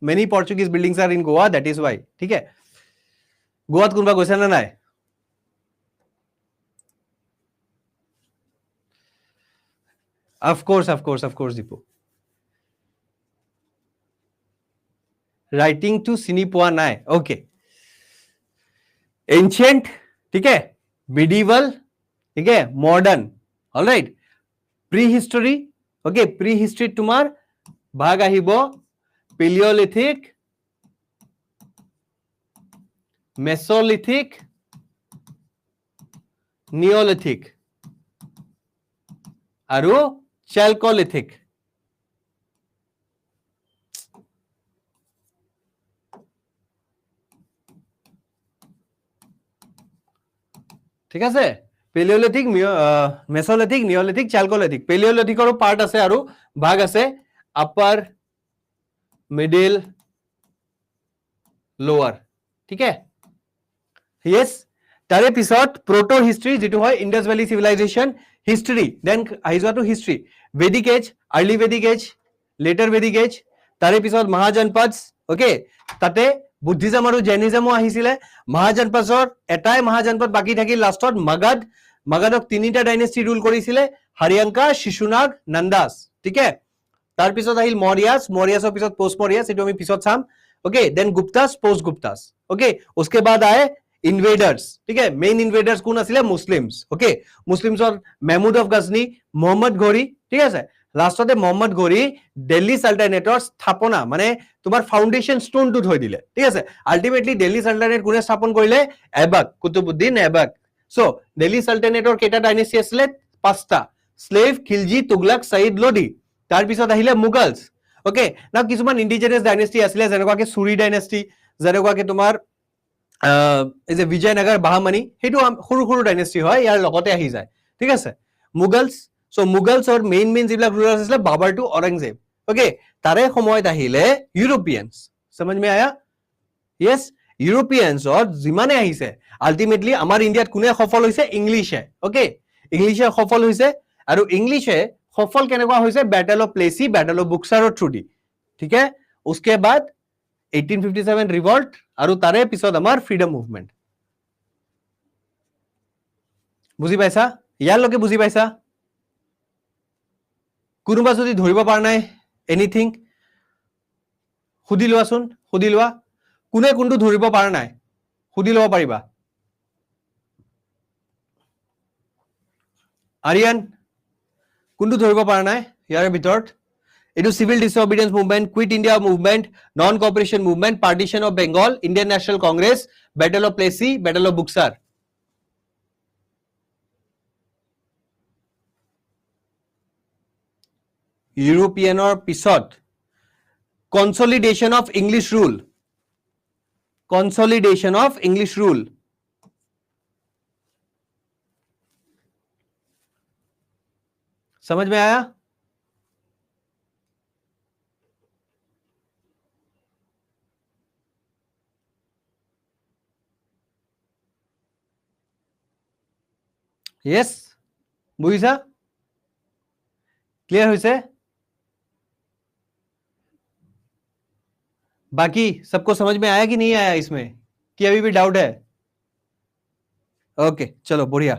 many portuguese buildings are in goa that is why ঠিক আছে গোৱাত কোনবা গৈছে না নাই of course Dipu writing to চিনি পোৱা নাই okay ancient ठीक है medieval ठीक है modern all right prehistory okay prehistory তোমাৰ ভাগ আহিব paleolithic mesolithic neolithic আৰু chalcolithic ঠিক আছে Palaeolithic mesolithic neolithic chalcolithic পেলিওলিথিকৰো part আছে আৰু ভাগ আছে আপাৰ মিডল লোৱাৰ ঠিক আছে yes তাৰে পিছত proto history যেটো হয় Indus valley civilization history then আহি যোৱা two history vedic age early vedic age later vedic age তাৰে পিছত মহাজনপদস ওকে তাতে বুদ্ধিজম আৰু জৈনিজমো আহিছিলে মহাজনপদৰ এটাই মহাজনপদ বাকি থাকিল লাষ্টত মগধক তিনিটা ডাইনেষ্টি ৰুল কৰিছিলে হৰিয়ংকা শিশুনাগ নন্দাস ঠিক আছে তাৰ পিছত আহিল মৌर्यৰ পিছত পোষ্ট মৌर्यस এটো আমি পিছত চাম ओके देन गुप्तास पोस्ट गुप्तास ओके उसके बाद आए इन्वेडर्स ठीक है मेन इन्वेडर्स कौन आছিলে मुस्लिम्स ओके मुस्लिम्स और महमूद ऑफ गजनी मोहम्मद घोरी ठीक আছে লাষ্টতে মোহাম্মদ ঘোৰী দিল্লী সালতানেটৰ স্থাপনা মানে তোমাৰ ফাউন্ডেশন স্টোন টু থৈ দিলে ঠিক আছে আলটিমেটলি দিল্লী সালতানেট কোনে স্থাপন কৰিলে ऐबक কুতুবউদ্দিন ऐबक সো দিল্লী সালতানেটৰ কেটা ডাইনেষ্টি আছিল পাঁচটা স্লেভ খিলজি তুগলক সঈদ লোডি তাৰ পিছত আহিলে মুগলস ওকে না কিছুমান ইন্ডিজিনাস ডাইনেষ্টি আছিলে যেনেকুৱাকে সুৰি ডাইনেষ্টি যেনেকুৱাকে তোমাৰ এই যে বিজয়নগৰ বাহমনি হেতু সৰু সৰু ডাইনেষ্টি হয় ইয়াৰ লগতে আহি যায় ঠিক আছে মুগলস সো মুগলস और মেইন যিবিলাক রুলার আছিল বাবৰ টু औरंगजेब ওকে তাৰে সময়ত আহিলে ইউৰোপিয়ানস समझ में आया यस ইউৰোপিয়ানস যিমানে আহিছে আলটিমেটলি আমাৰ ইন্ডিয়াত কোনে সফল হৈছে ইংলিশে ওকে ইংলিশে সফল হৈছে আৰু ইংলিশে सफल केनेকুৱা হৈছে battle of Plassey battle of Buxar through the ठीक है उसके बाद 1857 रिवॉल्ट আৰু তাৰে পিছত আমাৰ ফ্रीडम মুভমেন্ট বুজি পাইছা ইয়াৰ লগে বুজি পাইছা কোনোবা যদি ধৰিব পৰা নাই এনিথিং সুধি লোৱাচোন, সুধি লোৱা। কোনে কোনটো ধৰিব পৰা নাই সুধি ল'ব পাৰিবা। আৰিয়ান কোনটো ধৰিব পৰা নাই ইয়াৰে ভিতৰত? এইটো civil disobedience movement, quit India movement, non cooperation movement, partition of Bengal, Indian National Congress, battle of Plassey, battle of Buxar. ইউৰোপিয়ানৰ পিছত consolidation of English rule, consolidation of English rule। समझ में आया? यस बुझिसा? क्लियर हुई से? बाकी सबको समझ में आया कि नहीं आया इसमें, कि अभी भी डाउट है? ओके चलो बढ़िया।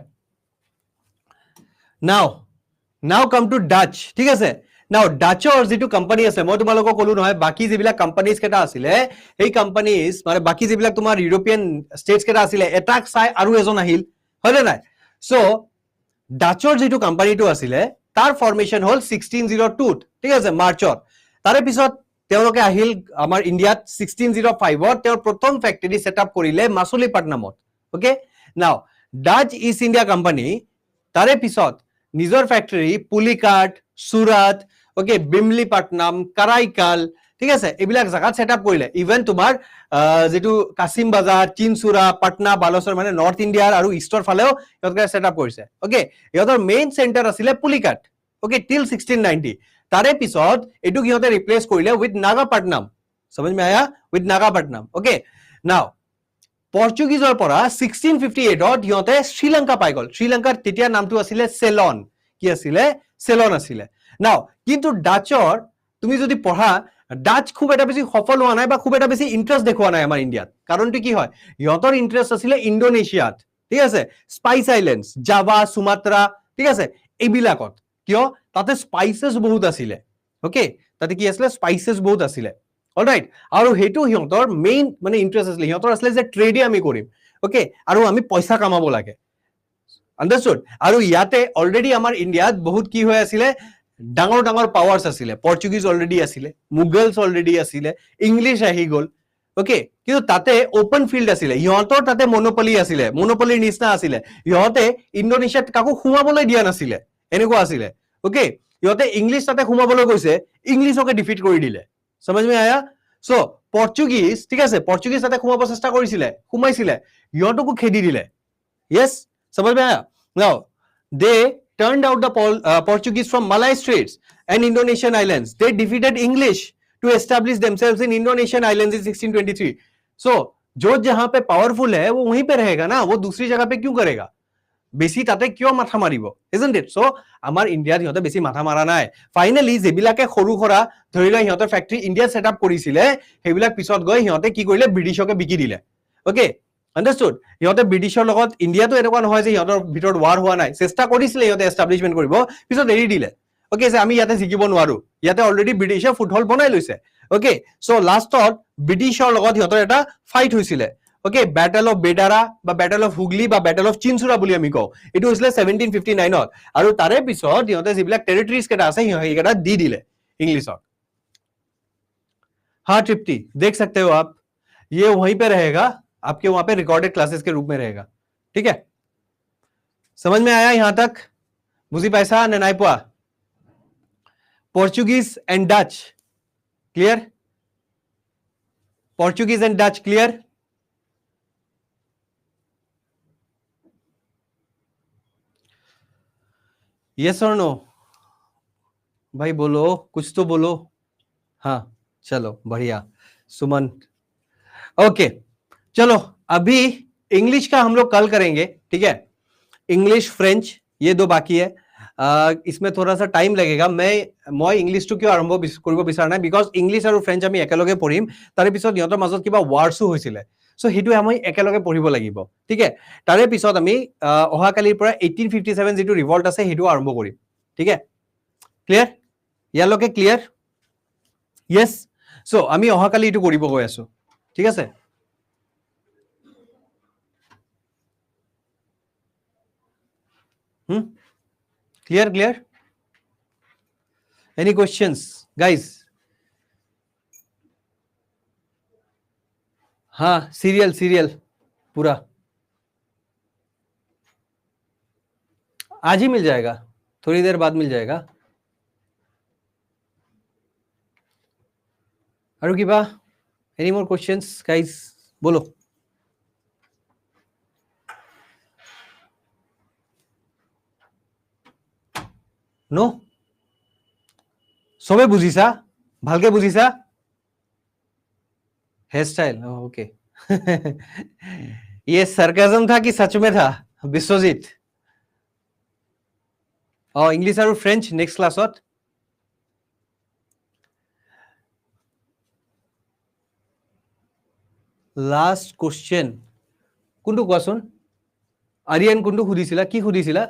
नाउ कम टू डच, ठीक है। नाउ डाचर जी कंपनी আছে মই তোমালোকক কলো নহয় বাকি যিবিলাক কোম্পানিজ কেটা আছিলে এই কোম্পানিজ মানে বাকি যিবিলাক তোমাৰ ইউৰোপিয়ান স্টেটস কেটা আছিলে এটাক চাই আৰু এজন আহিল হয়নে নাই। সো ডাচৰ যিটো কোম্পানিটো আছিলে তাৰ ফৰ্মেশন হল 1602 ঠিক আছে মাৰ্চৰ। তাৰে পিছত তেওঁলোকে আহিল আমাৰ ইন্ডিয়াত 1605 তেওঁৰ প্ৰথম ফ্যাক্টৰি সেটআপ কৰিলে মাছুলিপট্টনমত। ওকে নাও ডাচ ইষ্ট ইন্ডিয়া কোম্পানি তাৰে পিছত নিজৰ ফ্যাক্টৰি পুলিকাট, সুৰাত, ওকে বিমলিপট্টনম, কাৰাইকাল ঠিক আছে এইবিলাক জায়গাত সেটআপ কৰিলে। ইভেন তোমাৰ যেটো কাসিম বাজাৰ, চিনচুৰা, পাটনা, বালেশ্বৰ মানে নৰ্থ ইণ্ডিয়াৰ আৰু ইষ্টৰ ফালেও ইহঁতে সেটআপ কৰিছে। ওকে ইহঁতৰ মেইন সেন্টাৰ আছিলে পুলিকাট ওকে টিল 1690। তাৰে পিছত এটু ইহঁতে ৰিপ্লেস কৰিলে উইথ নাগাপট্টনম। समझ में आया? উইথ নাগাপট্টনম। ওকে নাও পৰ্তুগীজৰ পৰা 1658ত ইহঁতে শ্ৰীলংকা পাই গল। শ্ৰীলংকাৰ তেতিয়া নামটো আছিলে চেলন। কি আছিলে? চেলন আছিলে। নাও কিন্তু ডাচৰ তুমি যদি পঢ়া ডাচ খুব এটা বেছি সফল হোৱা নাই বা খুব এটা বেছি ইন্টাৰেস্ট দেখুৱা নাই আমাৰ ইন্ডিয়াত। কাৰণটো কি হয় ইহঁতৰ ইন্টাৰেস্ট আছিলে ইন্দোনেছিয়াত ঠিক আছে, স্পাইস আইল্যান্ডস, জাভা, সুমাত্ৰা ঠিক আছে এইবিলাকত। কিয়? তাতে স্পাইসেস বহুত আছিলে। ওকে তাতে কি আছিলে? স্পাইসেস বহুত আছিলে। অলৰাইট আৰু হেতু সিহঁতৰ মেইন মানে ইন্টাৰেস্ট আছিলে। সিহঁতৰ আছিলে যে ট্ৰেডে আমি কৰিম ওকে আৰু আমি পইচা কামাব লাগে। আন্ডাৰস্টুড? আৰু ইয়াতে অলৰেডি আমাৰ ইন্ডিয়াত বহুত কি হৈ আছিলে ডাঙৰ ডাঙৰ পাৱাৰ্স আছিলে। পৰ্তুগীজ অলৰেডি আছিলে, মুগলছ অলৰেডি আছিলে, ইংলিছ আহি গল ওকে কিন্তু তাতে ওপেন ফিল্ড আছিলে। ইহঁতৰ তাতে মনোপলি আছিলে, মনোপলিৰ নিচিনা আছিলে। ইহঁতে ইন্দোনেছিয়াত কাকো সোমাবলৈ দিয়া নাছিলে এনেকুৱা আছিলে। ওকে ইহঁতে ইংলিছ তাতে সোমাবলৈ গৈছে, ইংলিছকে ডিফিট কৰি দিলে। समझ में आया? সো পৰ্তুগীজ ঠিক আছে পৰ্তুগীজ তাতে সোমাব চেষ্টা কৰিছিলে, সোমাইছিলে, ইহঁতকো খেদি দিলে। Yes, समझ में आया? Now, they turned out the Portuguese from Malay Straits and Indonesian islands. They defeated English to establish themselves in Indonesian islands in 1623. So, जो जहां पे पावरफुल है वो वहीं पे रहेगा ना, वो दूसरी जगह पे क्यों करेगा? বেছি তাতে কিয় মাথা মাৰিব? isn't it? So, আমাৰ ইণ্ডিয়াত সিহঁতে বেছি মাথা মাৰা নাই। ফাইনেলি যেবিলাকে সৰু খৰা ধৰি লোৱা সিহঁতৰ ফ্যাক্টৰি ইণ্ডিয়াত সেটআপ কৰিছিলে সেইবিলাক পিছত গৈ সিহঁতে কি কৰিলে ব্ৰিটিছকে বিকি দিলে। ওকে আন্ডাৰস্টুড? ইহঁতে ব্ৰিটিছৰ লগত ইণ্ডিয়াতো এনেকুৱা নহয় যে সিহঁতৰ ভিতৰত ৱাৰ হোৱা নাই, চেষ্টা কৰিছিলে ইহঁতে এষ্টাব্লিশমেন্ট কৰিব, পিছত এৰি দিলে। ওকে যে আমি ইয়াতে জিকিব নোৱাৰো, ইয়াতে অলৰেডি ব্ৰিটিছে ফুটহল বনাই লৈছে। ওকে সো লাষ্টত ব্ৰিটিছৰ লগত সিহঁতৰ এটা ফাইট হৈছিলে। ওকে ব্যাটেল অফ বেডাৰা বা ব্যাটেল অফ হুগলি বা ব্যাটেল অফ চিনচুৰা বুলি আমি কওঁ, এটো হৈছিলে 1759ত। আৰু তাৰে পিছত ইহঁতে যিবিলাক টেৰিটৰিজ কেটা আছে সেইকেটা দি দিলে इंग्लिशर। हाँ तृप्ति देख सकते हो आप, ये वहीं पे रहेगा, आपके वहां पे रिकॉर्डेड क्लासेस के रूप में रहेगा। ठीक है समझ में आया यहां तक? बुझी पैसा ने नाई पुआ? Portuguese and Dutch clear? Portuguese and Dutch clear? Yes और नो? भाई बोलो कुछ तो बोलो। हाँ चलो बढ़िया सुमन। ओके चलो अभी इंग्लिश का हम लोग कल करेंगे ठीक है। इंग्लिश फ्रेंच ये दो बाकी है। इसमें थोड़ा सा टाइम लगेगा। मैं इंग्लिश तो क्यों आरंभ কৰিব বিচৰা নাই বিকজ ইংলিছ আৰু ফ্ৰেঞ্চ আমি একেলগে পঢ়িম। তাৰে পিছত ইহঁতৰ মাজত কিবা ৱাৰ্ডছো হৈছিলে, সো সেইটো আমি একেলগে পঢ়িব লাগিব ঠিক আছে। তাৰে পিছত আমি অহাকালিৰ পৰা 1857 যিটো ৰিভল্ট আছে সেইটো আৰম্ভ কৰিম ঠিক আছে। ক্লিয়াৰ? ইয়ালৈকে ক্লিয়াৰ? য়েছ। চ' আমি অহাকালি এইটো কৰিব গৈ আছো, ঠিক আছে? Clear clear? Any questions guys? हाँ सीरियल सीरियल पूरा आज ही मिल जाएगा, थोड़ी देर बाद मिल जाएगा। আৰু কিবা? এনি মোৰ কুৱেশ্যনছ গাইজ? বলো। নো? চবে বুজিছা? ভালকে বুজিছা? Hair style okay. ये सरकाजम था कि सच में था विश्वजीत? इंग्लिश और फ्रेंच नेक्स्ट क्लासत। लास्ट क्वेश्चन কোনটো কোৱাচোন? আৰিয়ান কোনটো সুধিছিলা? কি সুধিছিলা?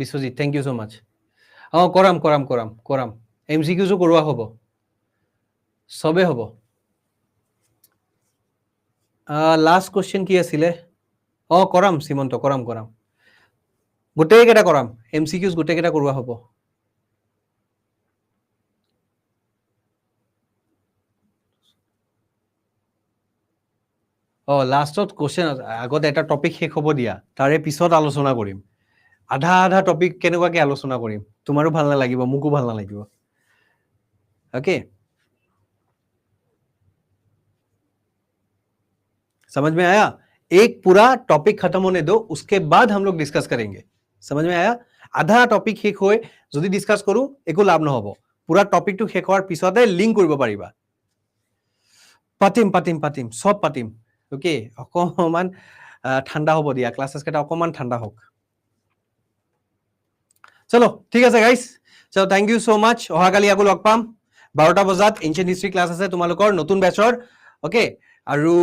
Biswajit thank you so much. কৰাম কৰাম কৰাম কৰাম। এমচিকিউজো কৰোৱা হ'ব, চবে হ'ব। লাষ্ট কুৱেশ্যন কি আছিলে? কৰাম সীমন্ত, কৰাম কৰাম, গোটেইকেইটা কৰাম। এমচিকিউজ গোটেইকেইটা কৰোৱা হ'ব। লাষ্টত কুৱেশ্যন আগত এটা টপিক শেষ হ'ব দিয়া, তাৰে পিছত আলোচনা কৰিম। আধা আধা টপিক কেনেকুৱাকে আলোচনা কৰিম, তোমাৰো ভাল নালাগিব, মোকো ভাল নালাগিব। ओके समझ में आया? एक पूरा टॉपिक खत्म होने दो, उसके बाद हम लोग डिस्कस करेंगे। समझ में आया? আধা টপিক শেষ হৈ যদি ডিসকাস কৰো একো লাভ নহব। পুৰা টপিকটো শেষ হোৱাৰ পিছতে লিংক কৰিব পাৰিবা। পাতিম পাতিম পাতিম, সব পাতিম। ওকে, অকমান ঠাণ্ডা হ'ব দিয়া, ক্লাছেছ কেইটা অকমান ঠাণ্ডা হওক। চলো ঠিক আছে গাইজ, চলো থেংক ইউ সো মাচ। অহাকালি আকৌ লগ পাম 12টা বজাত। এনচিয়েন্ট হিষ্ট্ৰী ক্লাছ আছে তোমালোকৰ নতুন বেচৰ। ওকে, আৰু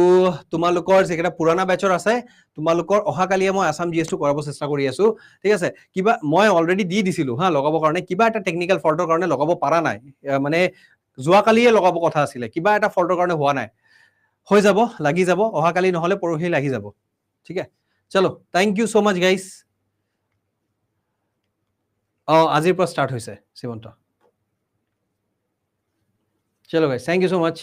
তোমালোকৰ যিকেইটা পুৰণা বেচৰ আছে, তোমালোকৰ অহাকালিয়ে মই আছাম জিএছটো কৰাব চেষ্টা কৰি আছো, ঠিক আছে? কিবা মই অলৰেডি দি দিছিলো হা লগাবৰ কাৰণে, কিবা এটা টেকনিকেল ফল্টৰ কাৰণে লগাব পৰা নাই, মানে যোৱাকালিয়ে লগাব কথা আছিলে, কিবা এটা ফল্টৰ কাৰণে হোৱা নাই। হৈ যাব, লাগি যাব, অহাকালি নহলে পৰহি লাগি যাব, ঠিক আছে? চলো থেংক ইউ সো মাচ গাইজ। আজিৰ পৰা ষ্টাৰ্ট হৈছে শ্ৰীমন্ত। চলো গাইজ, থেংক ইউ সো মাচ।